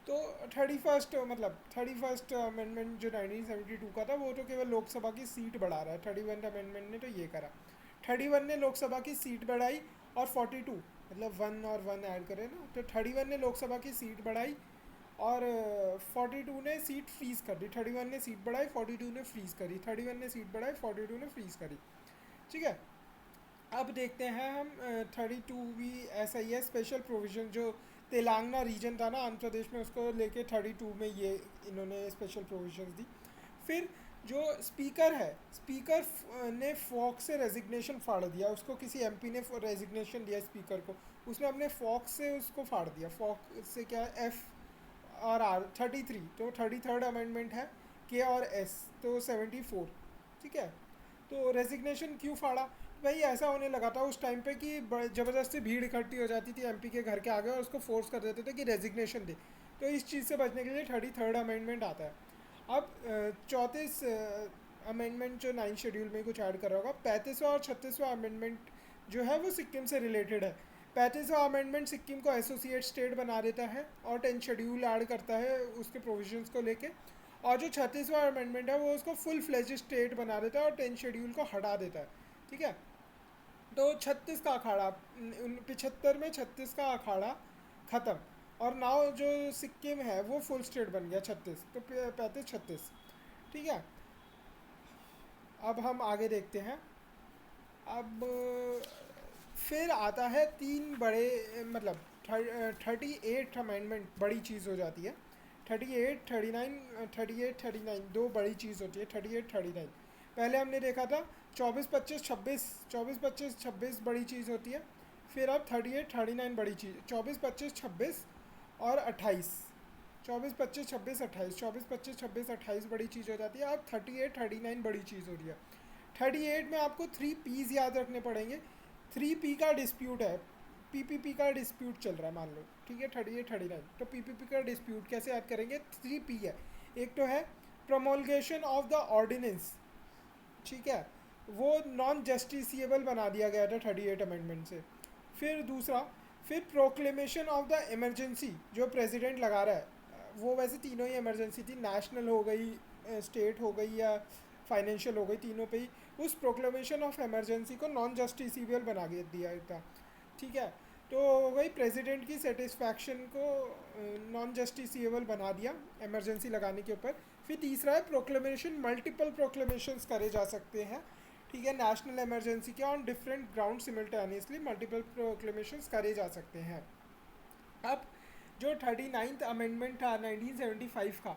तो 31st मतलब 31st अमेंडमेंट जो 1972 का था वो तो केवल लोकसभा की सीट बढ़ा रहा है। 31 अमेंडमेंट ने तो ये करा, 31 ने लोकसभा की सीट बढ़ाई और 42 मतलब 1 और 1 ऐड करें ना, तो 31 ने लोकसभा की सीट बढ़ाई और 42 ने सीट फ्रीज कर दी। 31 ने सीट बढ़ाई, 42 ने फ्रीज करी, 31 ने सीट बढ़ाई, 42 ने फ्रीज करी। ठीक है, अब देखते हैं हम 32 भी ऐसा ही है। स्पेशल प्रोविज़न जो तेलंगाना रीजन था ना आंध्र प्रदेश में, उसको लेके 32 में ये इन्होंने स्पेशल प्रोविजंस दी। फिर जो स्पीकर है, स्पीकर ने फॉक्स से रेजिग्नेशन फाड़ दिया, उसको किसी एमपी ने रेजिग्नेशन दिया स्पीकर को, उसने अपने फॉक्स से उसको फाड़ दिया। फॉक्स से क्या है, एफ और आर। 33 तो 33rd अमेंडमेंट है, के और एस तो 74। ठीक है, तो रेजिग्नेशन क्यों फाड़ा भाई? ऐसा होने लगा था उस टाइम पे कि ज़बरदस्ती भीड़ इकट्ठी हो जाती थी एमपी के घर के आगे और उसको फोर्स कर देते थे कि रेजिग्नेशन दे। तो इस चीज़ से बचने के लिए 33rd अमेंडमेंट आता है। अब 34 अमेंडमेंट जो 9 शेड्यूल में कुछ ऐड कर रहा होगा। 35वां और 36वां अमेंडमेंट जो है वो सिक्किम से रिलेटेड है। 35वां अमेंडमेंट सिक्किम को एसोसिएट स्टेट बना देता है और 10 शेड्यूल ऐड करता है उसके प्रोविजंस को लेके। और जो 36वां अमेंडमेंट है वो उसको फुल फ्लेज स्टेट बना देता है और 10 शेड्यूल को हटा देता है। ठीक है, तो 36 का अखाड़ा 75 में 36 का अखाड़ा ख़त्म और नाउ जो सिक्किम है वो फुल स्टेट बन गया 36, तो 35 36। ठीक है, अब हम आगे देखते हैं। अब फिर आता है तीन बड़े मतलब 38 अमेंडमेंट बड़ी चीज़ हो जाती है। 38, 39, 38, 39 दो बड़ी चीज़ होती है। 38, 39 पहले हमने देखा था। 24, 25, 26, 24, 25, 26 बड़ी चीज़ होती है। फिर अब 38, 39 बड़ी चीज़, 24, 25, 26 और 28, 24, 25, 26, 28, 24, 25, 26, 28 बड़ी चीज़ हो जाती है। अब 38, 39 बड़ी चीज़ हो रही है। 38 में आपको 3 P's याद रखने पड़ेंगे। 3P का डिस्प्यूट है, पीपीपी का डिस्प्यूट चल रहा है मान लो। ठीक है, 38, 39 तो पीपीपी का डिस्प्यूट कैसे याद करेंगे? 3P है। एक तो है प्रोमोलगेशन ऑफ द ऑर्डिनेंस, ठीक है, वो नॉन जस्टिसिएबल बना दिया गया था 38 अमेंडमेंट से। फिर दूसरा, फिर प्रोक्लेमेशन ऑफ द इमरजेंसी जो प्रेसिडेंट लगा रहा है, वो वैसे तीनों ही इमरजेंसी थी, नेशनल हो गई, स्टेट हो गई या फाइनेंशियल हो गई, तीनों पे ही उस प्रोक्लेमेशन ऑफ इमरजेंसी को नॉन जस्टिसिबल बना दिया था। ठीक है, तो हो गई प्रेसिडेंट की सेटिस्फैक्शन को नॉन जस्टिसिएबल बना दिया इमरजेंसी लगाने के ऊपर। फिर तीसरा है प्रोक्लेमेशन, मल्टीपल प्रोक्लेमेशंस करे जा सकते हैं। ठीक है, नेशनल इमरजेंसी के on different ground simultaneously multiple proclamations करे जा सकते हैं। अब जो 39th अमेंडमेंट था 1975 का,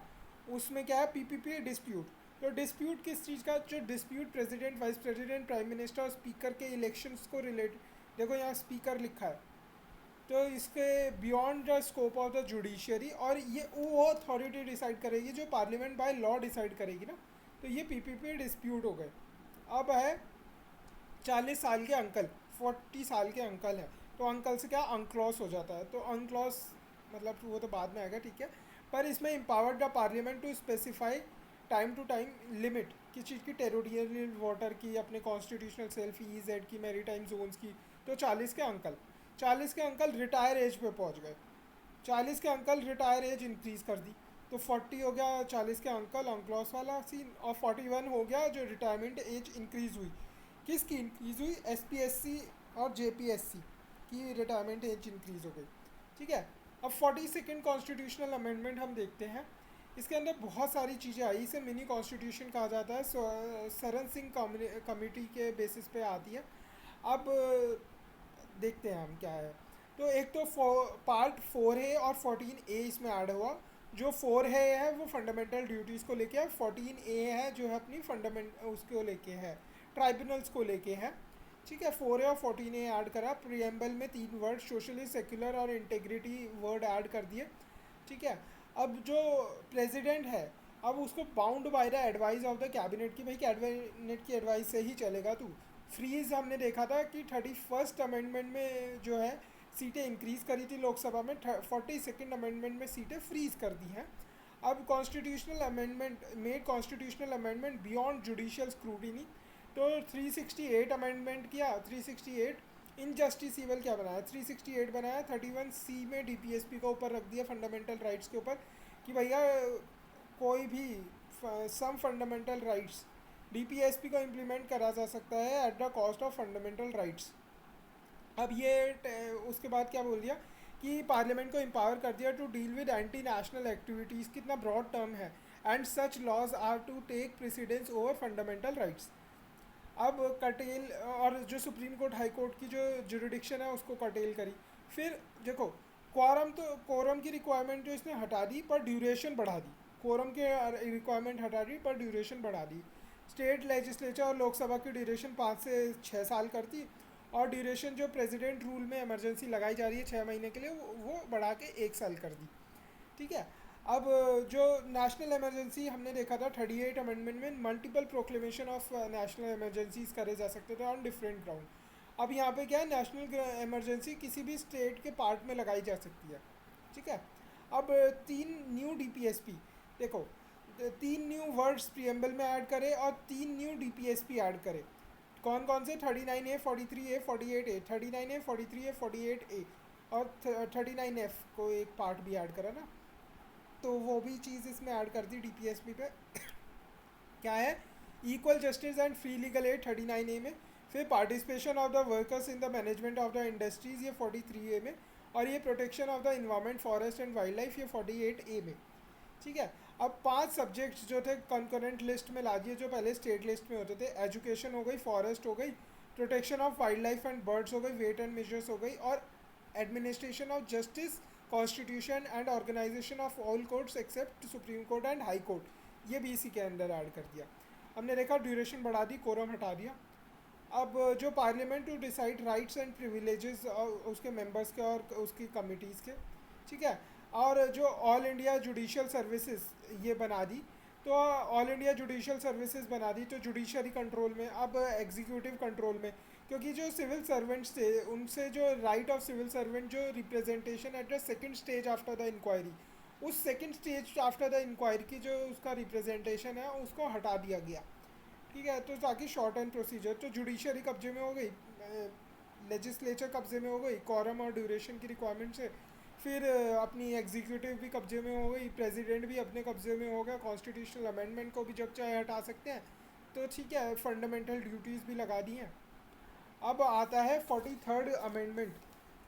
उसमें क्या है? PPP dispute. तो डिस्प्यूट किस चीज़ का? जो dispute president, vice president, prime minister और स्पीकर के इलेक्शंस को रिलेट, देखो यहाँ स्पीकर लिखा है, तो इसके beyond the scope of the judiciary, और ये वो अथॉरिटी डिसाइड करेगी जो पार्लियामेंट बाय लॉ डिसाइड करेगी ना। तो ये पीपीपी डिस्प्यूट हो गए। अब है 40 साल के अंकल, 40 साल के अंकल हैं, तो अंकल से क्या अनक्लॉस हो जाता है, तो अनक्लॉस मतलब वो तो बाद में आएगा। ठीक है, पर इसमें empowered the parliament to specify time to time limit किस चीज़ की? टेरिटोरियल वाटर की, अपने कॉन्स्टिट्यूशनल सेल्फ ईजेड की, मेरी टाइम जोन्स की। तो 40 के अंकल रिटायर एज पे पहुंच गए। 40 के अंकल रिटायर एज इंक्रीज़ कर दी, तो 40 हो गया 40 के अंकल अनक्लॉस वाला सीन, और 41 हो गया जो रिटायरमेंट एज इंक्रीज़ हुई। किसकी इंक्रीज़ हुई? एसपीएससी और जेपीएससी की रिटायरमेंट एज इंक्रीज़ हो गई। ठीक है, अब 42nd कॉन्स्टिट्यूशनल अमेंडमेंट हम देखते हैं। इसके अंदर बहुत सारी चीज़ें आई, इसे मिनी कॉन्स्टिट्यूशन कहा जाता है। सरन सिंह कमेटी के बेसिस पे आती है। अब देखते हैं हम क्या है। तो एक तो पार्ट 4A और 14A इसमें ऐड हुआ। जो 4A है वो फंडामेंटल ड्यूटीज़ को लेके है, 14A है जो है अपनी फंडामेंट उसको लेके है, ट्राइब्यूनल्स को लेके है। ठीक है, 4A और 14A ऐड करा, प्रियम्बल में 3 वर्ड सोशलिस्ट, सेक्युलर और इंटेग्रिटी वर्ड ऐड कर दिए। ठीक है, अब जो प्रेसिडेंट है, अब उसको bound by the advice of the cabinet की, भाई कैबिनेट की एडवाइस से ही चलेगा तू। फ्रीज हमने देखा था कि 31st अमेंडमेंट में जो है सीटें इंक्रीज़ करी थी लोकसभा में, 42nd अमेंडमेंट में सीटें फ्रीज कर दी हैं। अब constitutional amendment, made constitutional amendment beyond judicial scrutiny, तो 368 अमेंडमेंट किया, 368 इनजस्टिसेबल क्या बनाया, 368 बनाया, 31C में डीपीएसपी का ऊपर रख दिया फंडामेंटल राइट्स के ऊपर कि भैया कोई भी सम फंडामेंटल राइट्स डीपीएसपी को इम्प्लीमेंट करा जा सकता है at the cost of fundamental rights. अब ये उसके बाद क्या बोल दिया कि पार्लियामेंट को एम्पावर कर दिया to deal with anti national activities, कितना ब्रॉड टर्म है, and such laws are to take precedence over fundamental rights. अब कटेल और जो सुप्रीम कोर्ट हाई कोर्ट की जो जुरिडिक्शन है उसको कटेल करी। फिर देखो, क्वारम तो कोरम की रिक्वायरमेंट जो इसने हटा दी पर ड्यूरेशन बढ़ा दी, कोरम के रिक्वायरमेंट हटा दी पर ड्यूरेशन बढ़ा दी। स्टेट लेजिस्लेचर और लोकसभा की ड्यूरेशन 5 से 6 साल कर दी, और ड्यूरेशन जो प्रेसिडेंट रूल में इमरजेंसी लगाई जा रही है 6 महीने के लिए वो बढ़ा के 1 साल कर दी। ठीक है, अब जो नेशनल इमरजेंसी हमने देखा था 38 अमेंडमेंट में multiple proclamation of national emergencies करे जा सकते थे ऑन डिफरेंट ग्राउंड। अब यहाँ पे क्या है, नेशनल इमरजेंसी किसी भी स्टेट के पार्ट में लगाई जा सकती है। ठीक है, अब 3 न्यू डीपीएसपी, देखो 3 न्यू वर्ड्स प्रियम्बल में ऐड करे और 3 न्यू डीपीएसपी ऐड करे। कौन कौन से, 39A, 43A, 48A, 39A, 43A, 48A और 39F को एक पार्ट भी ऐड करा ना, तो वो भी चीज़ इसमें ऐड कर दी डीपीएसपी पे। क्या है, equal justice and free legal aid 39A में, फिर participation of the workers in the management of the industries ये 43A में, और ये protection of the environment forest and wild life ये 48A में। ठीक है, अब 5 सब्जेक्ट्स जो थे कंकरेंट लिस्ट में ला दिए जो पहले स्टेट लिस्ट में होते थे। एजुकेशन हो गई, फॉरेस्ट हो गई, protection of wild life and birds हो गई, वेट एंड मेजर्स हो गई, और administration of justice, constitution and organisation of all courts except supreme court and high court, ये भी इसी के अंदर ऐड कर दिया। हमने देखा ड्यूरेशन बढ़ा दी, कोरम हटा दिया। अब जो parliament to decide rights and privileges उसके मेंबर्स के और उसकी कमिटीज़ के। ठीक है, और जो ऑल इंडिया जुडिशियल सर्विसेज ये बना दी, तो ऑल इंडिया जुडिशियल सर्विसेज बना दी तो जुडिशरी कंट्रोल में, अब एग्जीक्यूटिव कंट्रोल में, क्योंकि जो सिविल सर्वेंट्स थे उनसे जो राइट ऑफ सिविल सर्वेंट जो representation at the second stage after the inquiry, उस second stage after the inquiry की जो उसका रिप्रेजेंटेशन है उसको हटा दिया गया। ठीक है, तो ताकि शॉर्ट एंड प्रोसीजर, तो जुडिशरी कब्जे में हो गई, लेजिस्लेचर कब्जे में हो गई कॉरम और ड्यूरेशन की रिक्वायरमेंट से, फिर अपनी एग्जीक्यूटिव भी कब्जे में हो गई, प्रेसिडेंट भी अपने कब्जे में हो गया, कॉन्स्टिट्यूशनल अमेंडमेंट को भी जब चाहे हटा सकते हैं, तो ठीक है फंडामेंटल ड्यूटीज़ भी लगा दी हैं। अब आता है 43rd अमेंडमेंट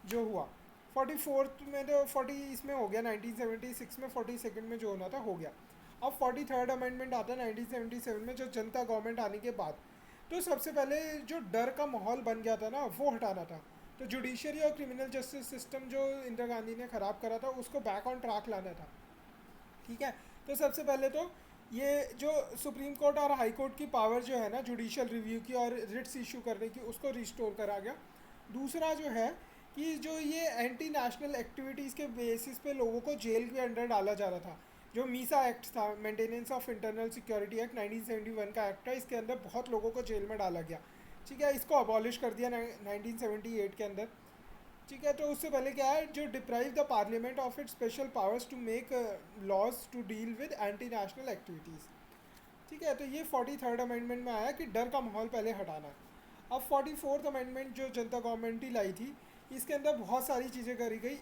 जो हुआ, 44th में तो 40 इसमें हो गया 1976 में, 42nd में जो होना था हो गया। अब 43rd अमेंडमेंट आता है 1977 में, जो जनता गवर्नमेंट आने के बाद। तो सबसे पहले जो डर का माहौल बन गया था ना वो हटाना था, तो जुडिशरी और क्रिमिनल जस्टिस सिस्टम जो इंदिरा गांधी ने ख़राब करा था उसको बैक ऑन ट्रैक लाना था। ठीक है, तो सबसे पहले तो ये जो सुप्रीम कोर्ट और हाई कोर्ट की पावर जो है ना जुडिशियल रिव्यू की और रिट्स इशू करने की, उसको रिस्टोर करा गया। दूसरा जो है कि जो ये एंटी नेशनल एक्टिविटीज़ के बेसिस पे लोगों को जेल के अंडर डाला जा रहा था, जो मीसा एक्ट था, maintenance of internal security act 1971 का एक्ट था, इसके अंदर बहुत लोगों को जेल में डाला गया। ठीक है, इसको अबॉलिश कर दिया 1978 के अंदर। ठीक है, तो उससे पहले क्या है, जो deprive the parliament of its special powers to make laws to deal with anti national activities. ठीक है, तो ये 43rd अमेंडमेंट में आया कि डर का माहौल पहले हटाना है। अब 44th अमेंडमेंट जो जनता गवर्नमेंट ही लाई थी, इसके अंदर बहुत सारी चीज़ें करी गई।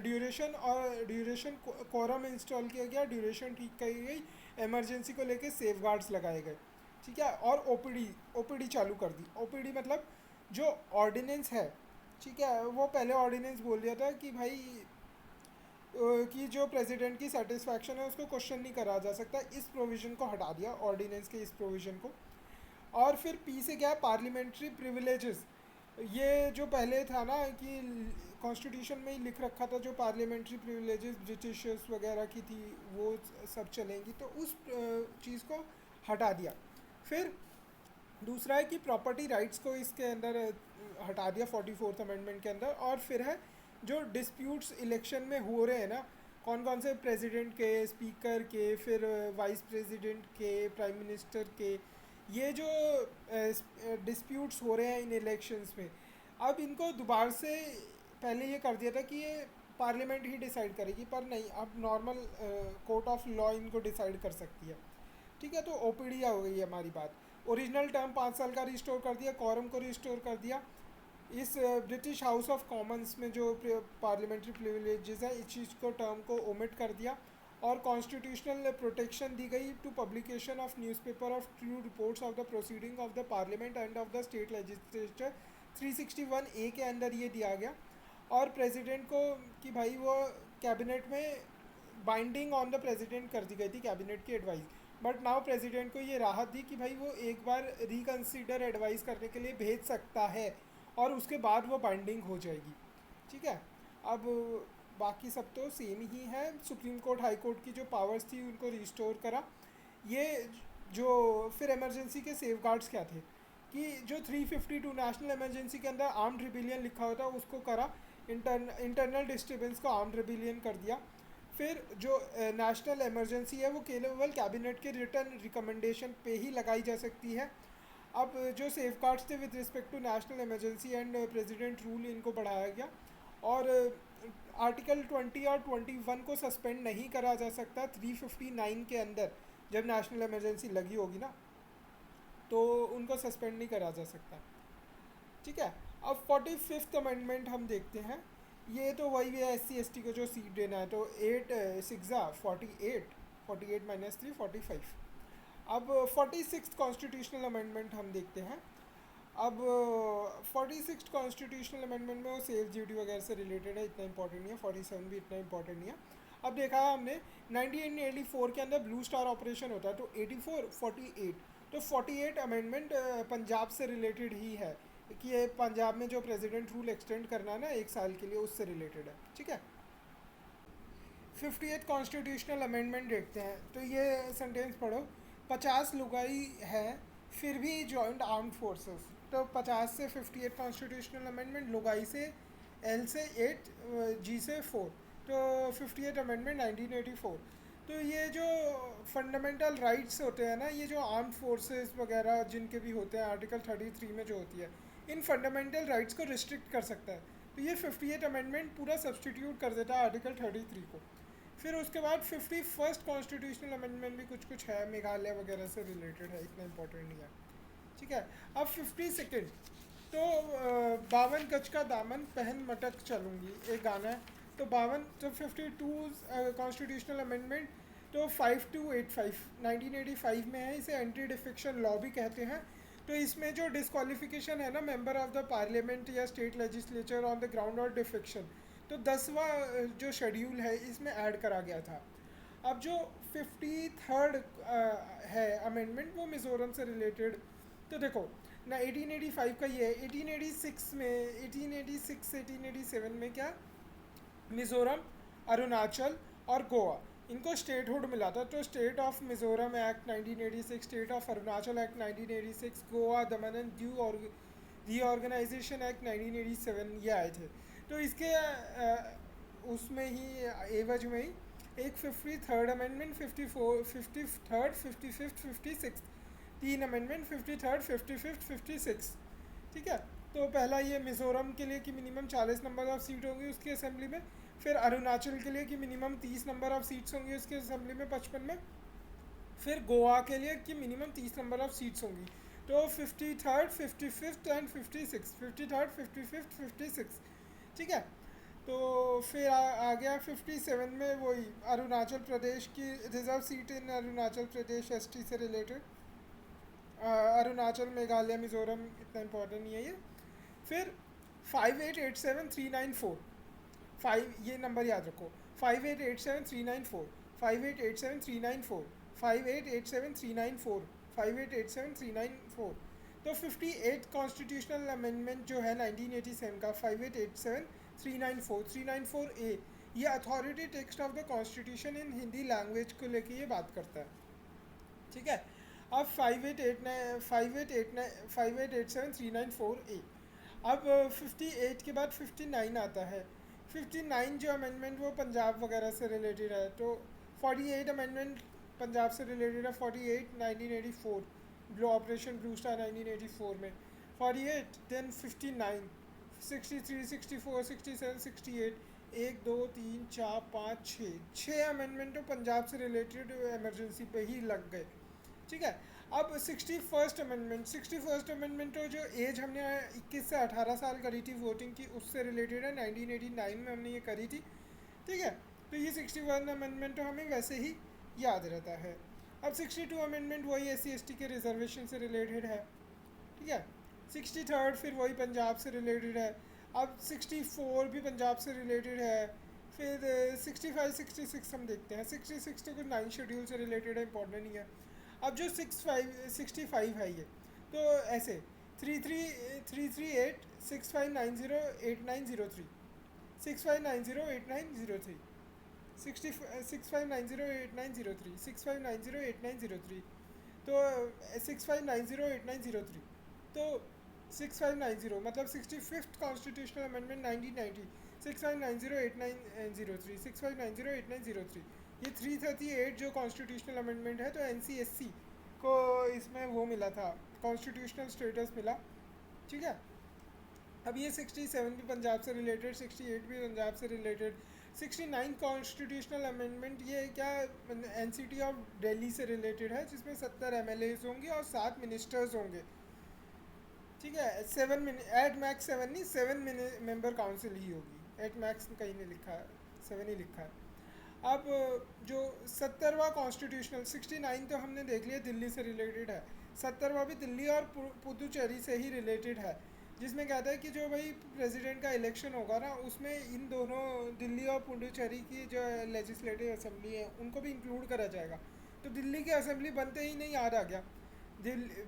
ड्यूरेशन कोरम इंस्टॉल किया गया, ड्यूरेशन ठीक करी गई, इमरजेंसी को लेके सेफगार्ड्स लगाए गए। ठीक है, और ओपीडी चालू कर दी। ओपीडी मतलब जो ऑर्डिनेंस है, ठीक है, वो पहले ऑर्डिनेंस बोल दिया था कि भाई कि जो प्रेसिडेंट की सेटिस्फैक्शन है उसको क्वेश्चन नहीं करा जा सकता, इस प्रोविज़न को हटा दिया ऑर्डिनेंस के इस प्रोविज़न को। और फिर पी से क्या है, पार्लियामेंट्री प्रिविलेजेस, ये जो पहले था ना कि कॉन्स्टिट्यूशन में ही लिख रखा था जो पार्लियामेंट्री प्रिविलेजेस ब्रिटिशर्स वगैरह की थी वो सब चलेंगी, तो उस चीज़ को हटा दिया। फिर दूसरा है कि प्रॉपर्टी राइट्स को इसके अंदर हटा दिया 44th अमेंडमेंट के अंदर। और फिर है जो डिस्प्यूट्स इलेक्शन में हो रहे हैं ना, कौन कौन से प्रेसिडेंट के, स्पीकर के, फिर वाइस प्रेसिडेंट के, प्राइम मिनिस्टर के, ये जो डिस्प्यूट्स हो रहे हैं इन इलेक्शंस में, अब इनको दोबारा से, पहले ये कर दिया था कि ये पार्लियामेंट ही डिसाइड करेगी, पर नहीं, अब नॉर्मल कोर्ट ऑफ लॉ इनको डिसाइड कर सकती है। ठीक है, तो ओपीडी हो गई है हमारी बात। ओरिजिनल टर्म 5 साल का रिस्टोर कर दिया, कॉरम को रिस्टोर कर दिया। इस ब्रिटिश हाउस ऑफ कॉमन्स में जो पार्लियामेंट्री प्रिविलेजेस है, इस चीज़ को, टर्म को ओमिट कर दिया। और कॉन्स्टिट्यूशनल प्रोटेक्शन दी गई to publication of newspaper of true reports of the proceeding of the parliament and of the state legislature. 361A के अंदर ये दिया गया। और प्रेसिडेंट को कि भाई वो कैबिनेट में बाइंडिंग ऑन द प्रेसिडेंट कर दी गई थी कैबिनेट की एडवाइस, बट नाउ प्रेसिडेंट को ये राहत दी कि भाई वो एक बार रिकन्सिडर एडवाइस करने के लिए भेज सकता है और उसके बाद वो बाइंडिंग हो जाएगी। ठीक है, अब बाकी सब तो सेम ही है। सुप्रीम कोर्ट, हाई कोर्ट की जो पावर्स थी उनको रिस्टोर करा। ये जो फिर इमरजेंसी के सेफ गार्ड्स क्या थे कि जो 352 नेशनल इमरजेंसी के अंदर आर्म्ड रिबिलियन लिखा होता है उसको करा, इंटरनल डिस्टर्बेंस को आर्म्ड रिबिलियन कर दिया। फिर जो नेशनल इमरजेंसी है वो केवल कैबिनेट के रिटर्न रिकमेंडेशन पे ही लगाई जा सकती है। अब जो सेफ गार्ड्स थे with respect to national emergency and president rule, इनको बढ़ाया गया। और आर्टिकल 20 और 21 को सस्पेंड नहीं करा जा सकता 359 के अंदर, जब नेशनल इमरजेंसी लगी होगी ना, तो उनको सस्पेंड नहीं करा जा सकता। ठीक है, अब 45th अमेंडमेंट हम देखते हैं। ये तो वही है, SC ST को जो सीट देना है, तो 8 6 48, 48 माइनस 3 45। अब 46th कॉन्स्टिट्यूशनल अमेंडमेंट हम देखते हैं। अब 46th कॉन्स्टिट्यूशनल अमेंडमेंट में वो सेफ ड्यूटी वगैरह से रिलेटेड है, इतना इंपॉर्टेंट नहीं है। 47 भी इतना इंपॉर्टेंट नहीं है। अब देखा है हमने 1984 के अंदर ब्लू स्टार ऑपरेशन होता है, तो 84 48, तो 48 अमेंडमेंट पंजाब से रिलेटेड ही है कि ये पंजाब में जो प्रेसिडेंट रूल एक्सटेंड करना है ना 1 साल के लिए, उससे रिलेटेड है। ठीक है, 50th कॉन्स्टिट्यूशनल अमेंडमेंट देखते हैं। तो ये सेंटेंस पढ़ो, 50 लुगाई है फिर भी जॉइंट आर्म्ड फोर्सेस। तो 50 से 58 कॉन्स्टिट्यूशनल अमेंडमेंट, लुगाई से L से 8, G से 4, तो 58 अमेंडमेंट 1984। तो ये जो फंडामेंटल राइट्स होते हैं ना, ये जो आर्म्ड फोर्सेस वगैरह जिनके भी होते हैं, आर्टिकल 33 में जो होती है, इन फंडामेंटल राइट्स को रिस्ट्रिक्ट कर सकता है। तो ये 58 अमेंडमेंट पूरा सब्सटीट्यूट कर देता है आर्टिकल 33 को। फिर उसके बाद 51st कॉन्स्टिट्यूशनल अमेंडमेंट भी कुछ कुछ है, मेघालय वगैरह से रिलेटेड है, इतना इंपॉर्टेंट नहीं है। ठीक है, अब 52nd, तो 52 गज का दामन पहन मटक चलूँगी, एक गाना है। तो 52, तो 52 कॉन्स्टिट्यूशनल अमेंडमेंट, तो 5285 1985 में है। इसे एंटी डिफिक्शन लॉ भी कहते हैं। तो इसमें जो डिस्क्वालिफिकेशन है ना मेंबर ऑफ द पार्लियामेंट या state legislature on the ground of defection, तो 10वां जो शेड्यूल है इसमें ऐड करा गया था। अब जो 53rd है अमेंडमेंट, वो मिज़ोरम से रिलेटेड। तो देखो ना, 1885 का ये है। 1886 में, 1886 1887 में क्या, मिज़ोरम, अरुणाचल और गोवा, इनको स्टेटहुड मिला था। तो state of Mizoram act 1986, state of Arunachal act 1986, Goa Daman and Diu और रीऑर्गेनाइजेशन एक्ट 1987, ये आए थे। तो इसके उसमें ही एवज में ही एक 53rd amendment, 54 53rd 55th 56, 3 amendment, 53rd 55th 56। ठीक है, तो पहला ये मिज़ोरम के लिए कि मिनिमम 40 नंबर ऑफ सीट होंगी उसकी असेंबली में। फिर अरुणाचल के लिए कि मिनिमम 30 नंबर ऑफ सीट्स होंगी उसकी असेंबली में 55 में। फिर गोवा के लिए कि मिनिमम 30 नंबर ऑफ सीट्स होंगी। तो 53rd 55th and 56, 53rd 55th 56। ठीक है, तो फिर आ गया 57 में वही अरुणाचल प्रदेश की रिजर्व सीट इन अरुणाचल प्रदेश ST से रिलेटेड। अरुणाचल, मेघालय, मिज़ोरम इतना इंपॉर्टेंट नहीं है ये। फिर 5887,394, 5, ये नंबर याद रखो, 5887,394, 5887,394, 5887,394, 5887,394। तो 58 कॉन्स्टिट्यूशनल अमेंडमेंट जो है 1987 का, 5887,394, 394A, ये authority text of the constitution in Hindi language को लेके ये बात करता है। ठीक है, अब 5887 394A। अब 58 के बाद 59 आता है। 59 जो अमेंडमेंट वो पंजाब वगैरह से रिलेटेड है, तो 48 अमेंडमेंट पंजाब से रिलेटेड है। 48 1984 ब्लू ऑपरेशन ब्लू स्टार 1984 में 48। देन 59 63 64 67 68 एक दो तीन चार पाँच छः अमेंडमेंट तो पंजाब से रिलेटेड इमरजेंसी पे ही लग गए। ठीक है। अब 61st अमेंडमेंट तो जो एज हमने 21 से 18 साल करी थी वोटिंग की, उससे रिलेटेड है। 1989 में हमने ये करी थी। ठीक है। तो ये 61 अमेंडमेंट तो हमें वैसे ही याद रहता है। अब 62 अमेंडमेंट वही SC ST के रिजर्वेशन से रिलेटेड है। ठीक है। 63rd फिर वही पंजाब से रिलेटेड है। अब 64 भी पंजाब से रिलेटेड है। फिर 65 66 हम देखते हैं। 66 तो कुछ 9 शेड्यूल से रिलेटेड है, इंपॉर्टेंट नहीं है। अब जो 65 है ये, तो ऐसे 333865908903 65908903 65908903 65908903 तो 65908903 तो 6590 मतलब 65th कॉन्स्टिट्यूशनल अमेंडमेंट 1990 65908903 65908903। ये 338 जो कॉन्स्टिट्यूशनल अमेंडमेंट है, तो NC SC को इसमें वो मिला था, कॉन्स्टिट्यूशनल स्टेटस मिला। ठीक है। अब ये 67 भी पंजाब से रिलेटेड, 68 भी पंजाब से रिलेटेड। 69 कॉन्स्टिट्यूशनल अमेंडमेंट ये क्या NCT ऑफ दिल्ली से रिलेटेड है, जिसमें 70 MLAs होंगे और 7 मिनिस्टर्स होंगे। ठीक है। 7 एट मैक्स 7 नहीं, 7 मेंबर काउंसिल ही होगी। एट मैक्स कहीं नहीं लिखा है, 7 ही लिखा है। अब जो 70वां कॉन्स्टिट्यूशनल 69 तो हमने देख लिया दिल्ली से रिलेटेड है। 70वां भी दिल्ली और पुदुचेरी से ही रिलेटेड है, जिसमें कहता है कि जो भाई प्रेसिडेंट का इलेक्शन होगा ना, उसमें इन दोनों दिल्ली और पुडुचेरी की जो लेजिस्लेटिव असेंबली है उनको भी इंक्लूड करा जाएगा। तो दिल्ली की असेंबली बनते ही नहीं याद आ गया।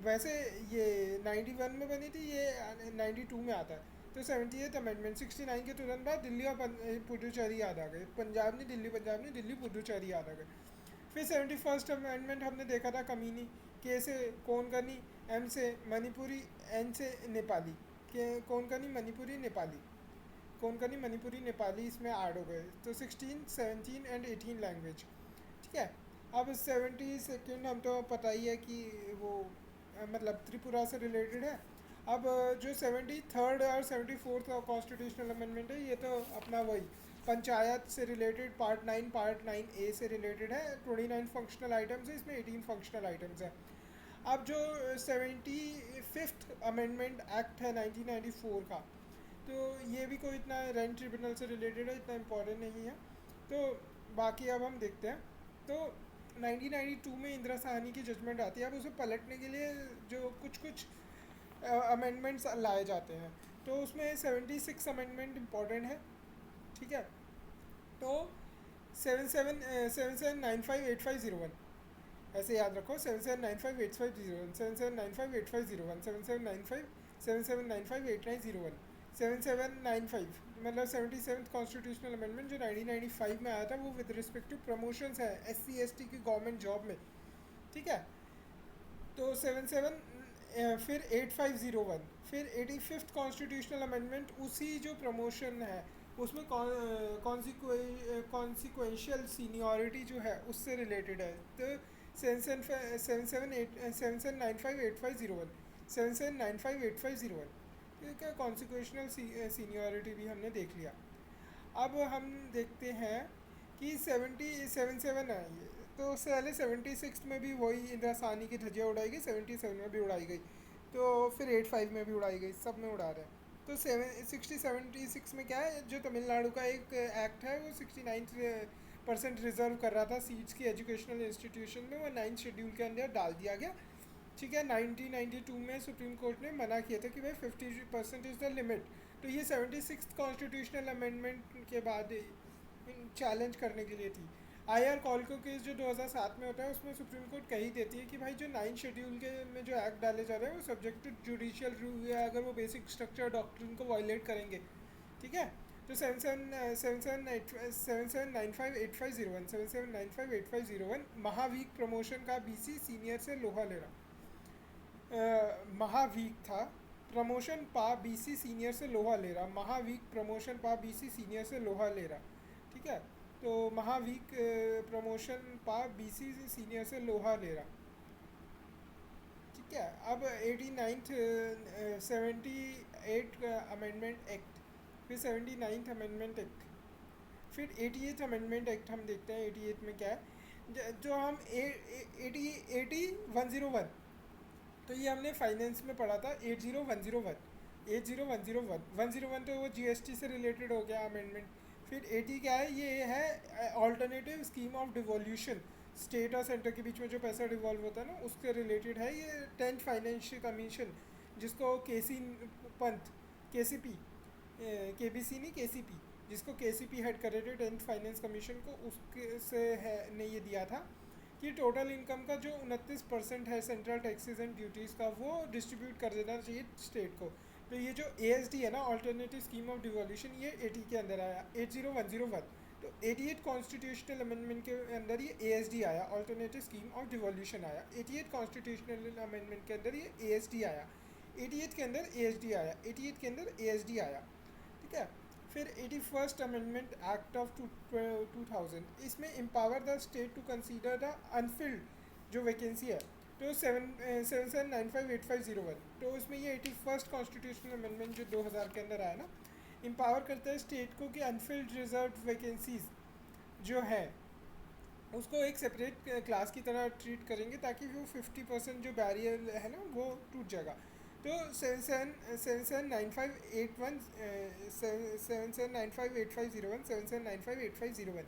वैसे ये 91 में बनी थी, ये 92 में आता है। तो 78th अमेंडमेंट 69 के तुरंत बाद दिल्ली और पुडुचेरी याद आ गए। पंजाब नहीं दिल्ली, पंजाब नहीं दिल्ली, पुडुचेरी याद आ गए। फिर 71st अमेंडमेंट हमने देखा था कमीनी, के से कोंकणी, M से मणिपुरी, N से नेपाली, के कोंकणी मणिपुरी नेपाली, कोंकणी मणिपुरी नेपाली इसमें ऐड हो गए। तो 16 17 एंड 18 लैंग्वेज। ठीक है। अब 72nd हम तो पता ही है कि वो मतलब त्रिपुरा से रिलेटेड है। अब जो 73rd और 74th कॉन्स्टिट्यूशनल अमेंडमेंट है, ये तो अपना वही पंचायत से रिलेटेड पार्ट 9A से रिलेटेड है। 29 फंक्शनल आइटम्स है, इसमें 18 फंक्शनल आइटम्स है। अब जो 75th अमेंडमेंट एक्ट है 1994 का, तो ये भी कोई इतना रेंट ट्रिब्यूनल से रिलेटेड है, इतना इम्पोर्टेंट नहीं है। तो बाकी अब हम देखते हैं। तो 1992 में इंदिरा साहनी की जजमेंट आती है। अब उसे पलटने के लिए जो कुछ अमेंडमेंट्स लाए जाते हैं, तो उसमें 76 अमेंडमेंट इम्पॉर्टेंट है। ठीक है। तो 77958501 ऐसे याद रखो। 77958501 77958501 7795 7795 मतलब 77th कॉन्स्टिट्यूशनल अमेंडमेंट जो 1995 में आया था, वो विद रिस्पेक्ट टू प्रमोशंस है SC ST की गवर्नमेंट जॉब में। ठीक है। तो 77 फिर 8501 फिर 85th कॉन्स्टिट्यूशनल अमेंडमेंट उसी जो प्रमोशन है उसमें कॉन्सिक्वेंशियल सीनियरिटी जो है उससे रिलेटेड है। तो 77958501 77958501 ठीक है। कॉन्सिक्वेंशनल सीनियरिटी भी हमने देख लिया। अब हम देखते हैं कि 77 है ये, तो उससे पहले 76 में भी वही इंदिरा साहनी की धज्जियाँ उड़ाई गई, 77 में भी उड़ाई गई, तो फिर 85 में भी उड़ाई गई, सब में उड़ा रहे हैं। तो 76 में क्या है, जो तमिलनाडु का एक एक्ट है वो 69% रिजर्व कर रहा था सीट्स की एजुकेशनल इंस्टीट्यूशन में, वो 9th शेड्यूल के अंदर डाल दिया गया। ठीक है। 1992 में सुप्रीम कोर्ट ने मना किया था कि भाई 50% इज़ द लिमिट। तो ये 76th कॉन्स्टिट्यूशनल अमेंडमेंट के बाद चैलेंज करने के लिए थी। IR कॉलको केस जो 2007 में होता है, उसमें सुप्रीम कोर्ट कही देती है कि भाई जो 9th शेड्यूल के में जो एक्ट डाले जा रहे हैं वो सब्जेक्ट टू जुडिशियल रिव्यू है, अगर वो बेसिक स्ट्रक्चर डॉक्ट्रिन को वायलेट करेंगे। ठीक है। तो 77958501 महावीक प्रमोशन का बीसी सीनियर से लोहा ले रहा। महावीक था, प्रमोशन पा बीसी सीनियर से लोहा ले रहा। महावीक प्रमोशन पा बीसी सीनियर से लोहा ले रहा। ठीक है, तो महावीक प्रमोशन पा बीसी सीनियर से लोहा ले रहा। ठीक है, अब 89th 78 अमेंडमेंट एक्ट, फिर 79th अमेंडमेंट एक्ट, फिर 88th अमेंडमेंट एक्ट हम देखते हैं। 88 में क्या है, जो हम 80 101, तो ये हमने फाइनेंस में पढ़ा था। 80 101 तो वो जीएसटी से रिलेटेड हो गया अमेंडमेंट। फिर 80 क्या है, ये है alternative scheme of devolution, state और सेंटर के बीच में जो पैसा डिवॉल्व होता है ना, उससे रिलेटेड है ये। 10th फाइनेंशियल कमीशन, जिसको केसी पंत, केसीपी, केबीसी नहीं केसीपी, जिसको केसीपी हेड कर रहे थे 10th फाइनेंस कमीशन को, उसके से है ने ये दिया था कि टोटल इनकम का जो 29% है सेंट्रल टैक्सेस एंड ड्यूटीज़ का, वो डिस्ट्रीब्यूट कर देना चाहिए स्टेट को। तो ये जो एएसडी है ना, अल्टरनेटिव स्कीम ऑफ डिवोल्यूशन, ये 80 के अंदर आया, 80101। तो 88 कॉन्स्टिट्यूशनल अमेंडमेंट के अंदर ये एएसडी आया, अल्टरनेटिव स्कीम ऑफ डिवोल्यूशन आया। 88 कॉन्स्टिट्यूशनल अमेंडमेंट के अंदर ये एएसडी आया, 88 के अंदर एएसडी आया, 88 के अंदर एएसडी आया। ठीक है, फिर 81st अमेंडमेंट एक्ट ऑफ 2000, इसमें empower the state to consider the unfilled जो वैकेंसी है, तो 77958501, तो उसमें ये 81st कॉन्स्टिट्यूशनल अमेंडमेंट जो 2000 के अंदर आया ना, एम्पावर करता है स्टेट को कि अनफिल्ड रिजर्व वैकेंसीज जो है उसको एक सेपरेट क्लास की तरह ट्रीट करेंगे, ताकि वो 50% जो बैरियर है ना वो टूट जाएगा। तो 779581 77958501 77958501,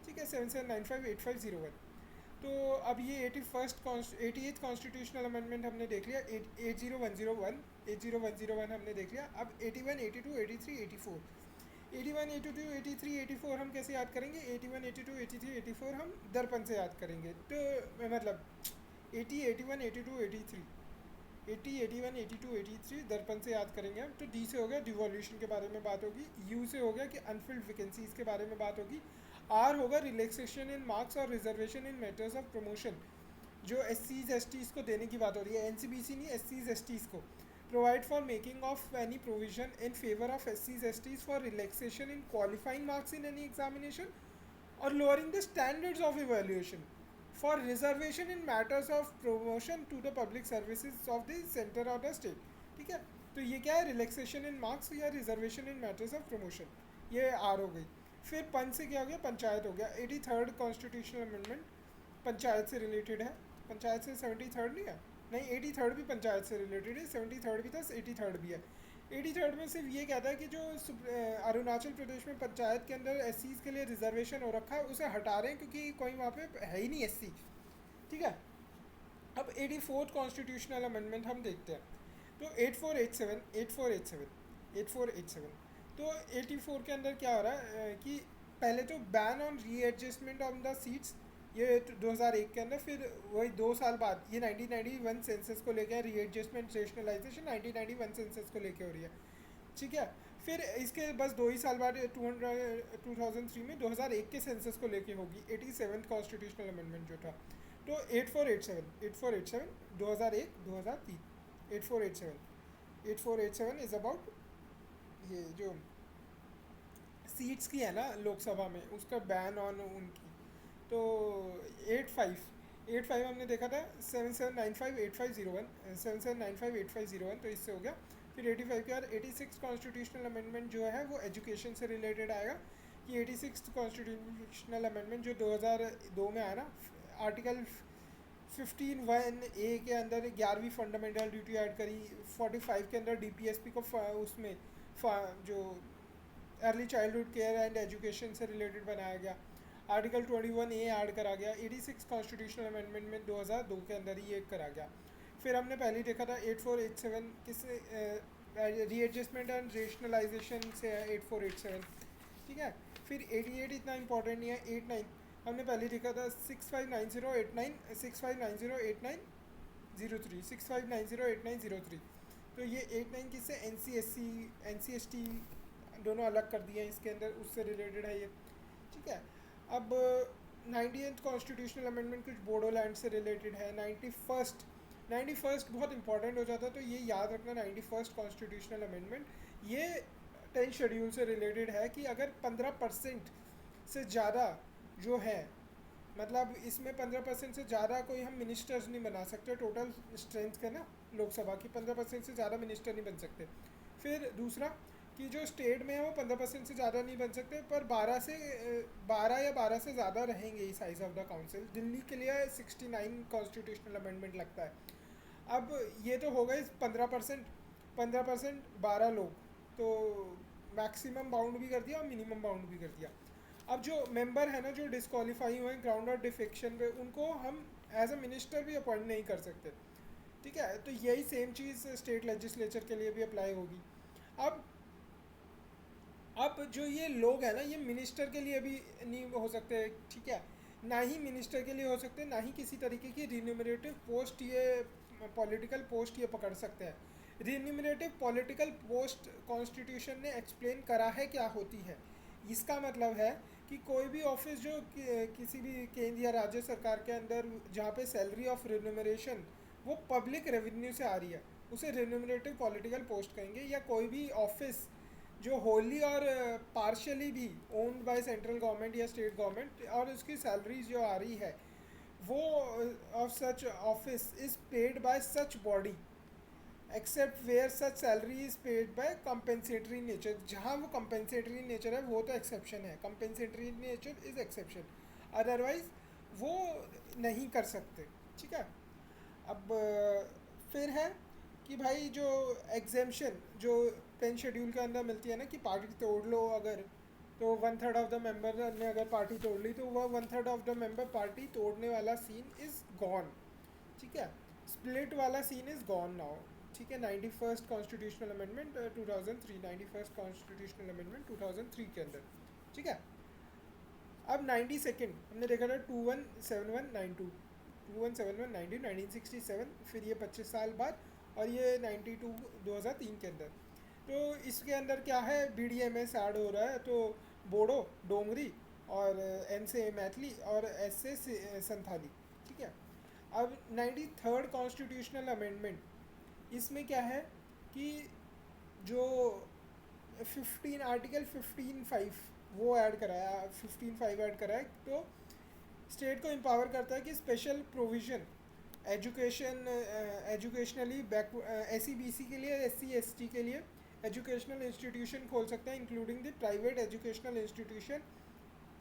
ठीक है, 77958501। तो अब ये 88th कॉन्स्टिट्यूशनल अमेंडमेंट हमने देख लिया, 80101 हमने देख लिया। अब 81 82 83 84, 81 82 83 84 हम कैसे याद करेंगे? 81 82 83 84 हम दर्पण से याद करेंगे। तो मतलब 80 81 82 83 80 81 82 83 दर्पण से याद करेंगे हम। तो डी से हो गया डिवोल्यूशन के बारे में बात होगी, यू से हो गया कि अनफिल्ड वैकेंसीज के बारे में बात होगी, आर होगा रिलैक्सेशन इन मार्क्स और reservation in matters of promotion, जो एससीज एसटीज़ को देने की बात हो रही है, एनसीबीसी नहीं, एससीज एसटीज़ को। Provide for making of any provision in favour of एससीज STs for relaxation in qualifying marks in any examination और lowering the standards of evaluation for reservation in matters of promotion to the public services of the centre और the state. ठीक है, तो ये क्या है, relaxation in marks या reservation in matters of promotion, ये आर हो गई। फिर पंच से क्या हो गया, पंचायत हो गया। 83rd कॉन्स्टिट्यूशनल अमेंडमेंट पंचायत से रिलेटेड है, पंचायत से 73rd नहीं है, नहीं 83rd भी पंचायत से रिलेटेड है, 73rd भी था, 83rd भी है। 83rd में सिर्फ ये कहता है कि जो अरुणाचल प्रदेश में पंचायत के अंदर एससीज़ के लिए रिजर्वेशन हो रखा है उसे हटा रहे हैं, क्योंकि कोई वहाँ पे है ही नहीं एससी। ठीक है, अब 84th कॉन्स्टिट्यूशनल अमेंडमेंट हम देखते हैं। तो 8487 तो 84 के अंदर क्या हो रहा है कि पहले तो ban on readjustment on the seats, ये 2001 के अंदर, फिर वही 2 साल बाद ये 1991 सेंसस को लेकर रीएडजस्टमेंट रेशनलाइजेशन 1991 सेंसस को लेकर हो रही है। ठीक है, फिर इसके बस 2 ही साल बाद 2003 में 2001 के सेंसस को लेके होगी 87th कॉन्स्टिट्यूशनल अमेंडमेंट जो था। तो 8487 2001 2003 8487 इज़ अबाउट ये जो सीट्स की है ना लोकसभा में, उसका बैन ऑन उनकी। तो 85 हमने देखा था 77958501 तो इससे हो गया। फिर 85 के बाद 86 कॉन्स्टिट्यूशनल अमेंडमेंट जो है वो एजुकेशन से रिलेटेड आएगा, कि 86 कॉन्स्टिट्यूशनल अमेंडमेंट जो 2002 में आया ना, आर्टिकल 15(1)(a) के अंदर 11वीं फंडामेंटल ड्यूटी ऐड करी, 45 के अंदर डीपीएसपी को उसमें जो early childhood care and education से रिलेटेड बनाया गया, आर्टिकल 21(a) ऐड करा गया। 86 कॉन्स्टिट्यूशनल अमेंडमेंट में 2002 के अंदर ही ये करा गया। फिर हमने पहले ही देखा था 8487 किससे रीएडजस्टमेंट एंड रेशनलाइजेशन से है 8487। ठीक है, फिर 88 इतना इंपॉर्टेंट नहीं है। 89 हमने पहले देखा था 659089 65908903 65908903। तो ये 89 किससे, एनसीएसटी दोनों अलग कर दिए हैं इसके अंदर, उससे रिलेटेड है ये, ठीक है। अब 90th कॉन्स्टिट्यूशनल अमेंडमेंट कुछ बोडोलैंड से रिलेटेड है। 91st बहुत इंपॉर्टेंट हो जाता है, तो ये याद रखना 91st कॉन्स्टिट्यूशनल अमेंडमेंट ये 10th शेड्यूल से रिलेटेड है कि अगर 15% से ज़्यादा जो है, मतलब इसमें 15% से ज़्यादा कोई हम मिनिस्टर्स नहीं बना सकते, टोटल स्ट्रेंथ का ना लोकसभा की 15% से ज़्यादा मिनिस्टर नहीं बन सकते। फिर दूसरा कि जो स्टेट में है वो 15% से ज़्यादा नहीं बन सकते, पर 12 से ज़्यादा रहेंगे इस size of the council. Delhi के लिए 69 कॉन्स्टिट्यूशनल अमेंडमेंट लगता है। अब ये तो हो गए 15%, 15% 12 लोग, तो मैक्सिमम बाउंड भी कर दिया और मिनिमम बाउंड भी कर दिया। अब जो मेंबर है ना जो डिस्क्वालीफाई हुए हैं ग्राउंड ऑफ डिफेक्शन पे, उनको हम एज अ मिनिस्टर भी अपॉइंट नहीं कर सकते, ठीक है। तो यही सेम चीज़ स्टेट लेजिस्लेचर के लिए भी अप्लाई होगी। अब जो ये लोग हैं ना ये मिनिस्टर के लिए भी नहीं हो सकते, ठीक है, ना ही मिनिस्टर के लिए हो सकते, ना ही किसी तरीके की रिन्यूमरेटिव पोस्ट ये पॉलिटिकल पोस्ट ये पकड़ सकते हैं। रिन्यूमरेटिव पॉलिटिकल पोस्ट कॉन्स्टिट्यूशन ने एक्सप्लेन करा है क्या होती है। इसका मतलब है कि कोई भी ऑफिस जो किसी भी केंद्र या राज्य सरकार के अंदर जहाँ पे सैलरी ऑफ रिन्यूमरेशन वो पब्लिक रेवेन्यू से आ रही है, उसे रिन्यूमरेटिव पॉलिटिकल पोस्ट कहेंगे। या कोई भी ऑफिस जो होली और पार्शली भी ओन्ड बाय सेंट्रल गवर्नमेंट या स्टेट गवर्नमेंट और उसकी सैलरी जो आ रही है वो of such office is paid by such body except where such salary is paid by compensatory nature. जहाँ वो कंपेंसेटरी नेचर है वो तो एक्सेप्शन है, compensatory nature is exception, otherwise वो नहीं कर सकते, ठीक है। अब फिर है कि भाई जो एग्जेम्पशन जो 10th शेड्यूल के अंदर मिलती है ना कि पार्टी तोड़ लो अगर, तो 1/3 ऑफ द मेंबर ने अगर पार्टी तोड़ ली तो वह 1/3 ऑफ द मेंबर पार्टी तोड़ने वाला सीन इज़ गॉन, ठीक है। स्प्लिट वाला सीन इज़ गॉन नाउ, ठीक है। 91st constitutional amendment 2003, 91st constitutional amendment 2003 के अंदर, ठीक है। अब 92nd हमने देखा था 217192, 217192 1967, फिर ये 25 साल बाद, और ये 92 2003 के अंदर। तो इसके अंदर क्या है, BDMS ऐड हो रहा है, तो बोडो, डोंगरी और N से मैथिली और S से संथाली, ठीक है। अब 93rd कॉन्स्टिट्यूशनल अमेंडमेंट, इसमें क्या है कि जो 15 आर्टिकल 15(5) वो ऐड कराया, 15(5) ऐड कराया, तो स्टेट को एम्पावर करता है कि special provision educationally back SC BC के लिए, SC ST के लिए एजुकेशनल इंस्टीट्यूशन खोल सकते हैं including the private educational institution,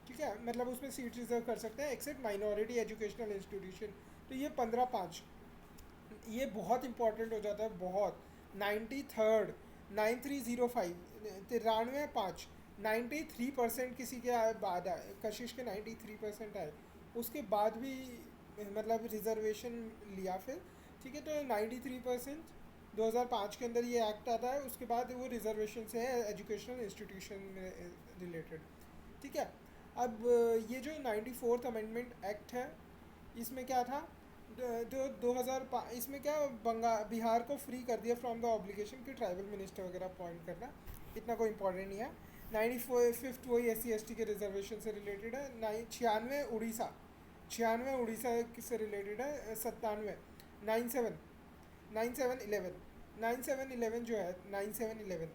ठीक है, मतलब उसमें सीट रिजर्व कर सकते हैं एक्सेप्ट माइनॉरिटी एजुकेशनल इंस्टीट्यूशन। तो ये 15(5) ये बहुत इंपॉर्टेंट हो जाता है, बहुत। 93rd 9305 93(5) 93% किसी के बाद आए, कशिश के 93% आए, उसके बाद भी मतलब रिजर्वेशन लिया फिर, ठीक है। तो 93% 2005 के अंदर ये एक्ट आता है, उसके बाद वो रिजर्वेशन से है एजुकेशनल इंस्टीट्यूशन में रिलेटेड, ठीक है। अब ये जो 94th अमेंडमेंट एक्ट है इसमें क्या था, जो 2005 इसमें क्या बिहार को फ्री कर दिया फ्रॉम द ऑब्लिगेशन कि ट्राइबल मिनिस्टर वगैरह अपॉइंट करना, इतना कोई इंपॉर्टेंट नहीं है। 95th वही SC ST के रिजर्वेशन से रिलेटेड है। 96 उड़ीसा, 96 उड़ीसा से रिलेटेड है। 97 97 9711 9711 जो है 9711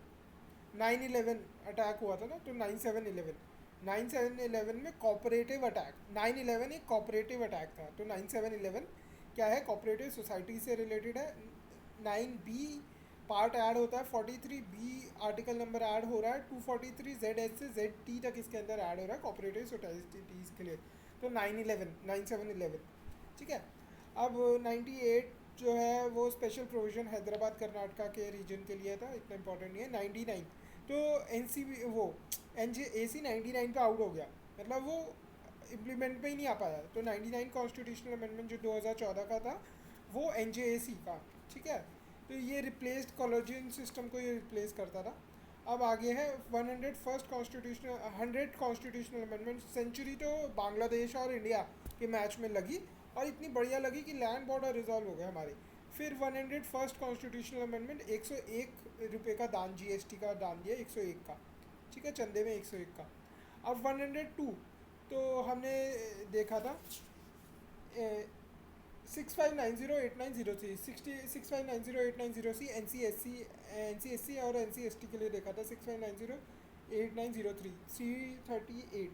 9/11 अटैक हुआ था ना, तो 9711 9/11 में कॉपरेटिव अटैक, 9/11 एक कॉपरेटिव अटैक था, तो 9/11 क्या है, कॉपरेटिव सोसाइटी से रिलेटेड है। 9B पार्ट ऐड होता है, 43B आर्टिकल नंबर ऐड हो रहा है, 243 ZH से ZT तक इसके अंदर ऐड हो रहा है कॉपरेटिव सोसाइटीज़ के लिए। तो 9/11 ठीक है। अब 98 जो है वो स्पेशल प्रोविज़न हैदराबाद कर्नाटका के रीजन के लिए था, इतना इंपॉर्टेंट नहीं है। 99 तो NCB वो AC 99 पे आउट हो गया, मतलब वो इम्प्लीमेंट पे ही नहीं आ पाया। तो 99 कॉन्स्टिट्यूशनल अमेंडमेंट जो 2014 का था वो NJAC का, ठीक है। तो ये रिप्लेस्ड कॉलेजियन सिस्टम को ये रिप्लेस करता था। अब आगे है 101st constitutional 100 constitutional amendment. Century तो बांग्लादेश और इंडिया के मैच में लगी, और इतनी बढ़िया लगी कि लैंड बॉर्डर रिजॉल्व हो गए हमारे। फिर 101st कॉन्स्टिट्यूशनल अमेंडमेंट, 101 रुपये का दान, GST का दान दिया 101 का, ठीक है, चंदे में 101 का। अब 102 तो हमने देखा था 65908903 65908903 एन सी एस सी और NC ST के लिए देखा था 65908903 338।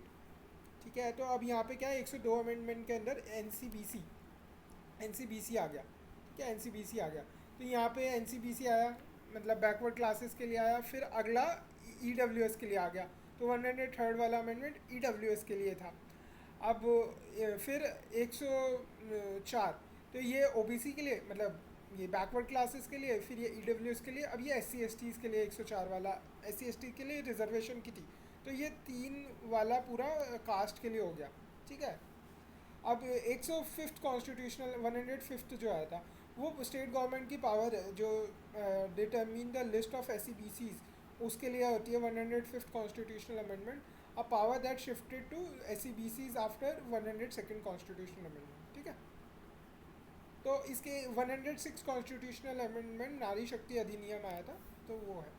ठीक है, तो अब यहाँ पे क्या है, 102 अमेंडमेंट के अंदर एन सी बी सी आ गया। ठीक है, एन सी बी सी आ गया। तो यहाँ पे एन सी बी सी आया, मतलब बैकवर्ड क्लासेस के लिए आया। फिर अगला EWS के लिए आ गया। तो 103rd वाला अमेंडमेंट EWS के लिए था। अब फिर 104 तो ये OBC के लिए, मतलब ये बैकवर्ड क्लासेस के लिए। फिर ये EWS के लिए। अब ये SC STs के लिए 104 वाला SC ST के लिए रिजर्वेशन की थी। तो ये 3 वाला पूरा कास्ट के लिए हो गया। ठीक है, अब 105th कॉन्स्टिट्यूशनल 105th जो आया था वो स्टेट गवर्नमेंट की पावर है जो determine the list of SCBCs, उसके लिए होती है 105th constitutional amendment, a power that shifted to SCBCs after 102nd constitutional amendment. ठीक है, तो इसके 106 कॉन्स्टिट्यूशनल अमेंडमेंट नारी शक्ति अधिनियम आया था, तो वो है।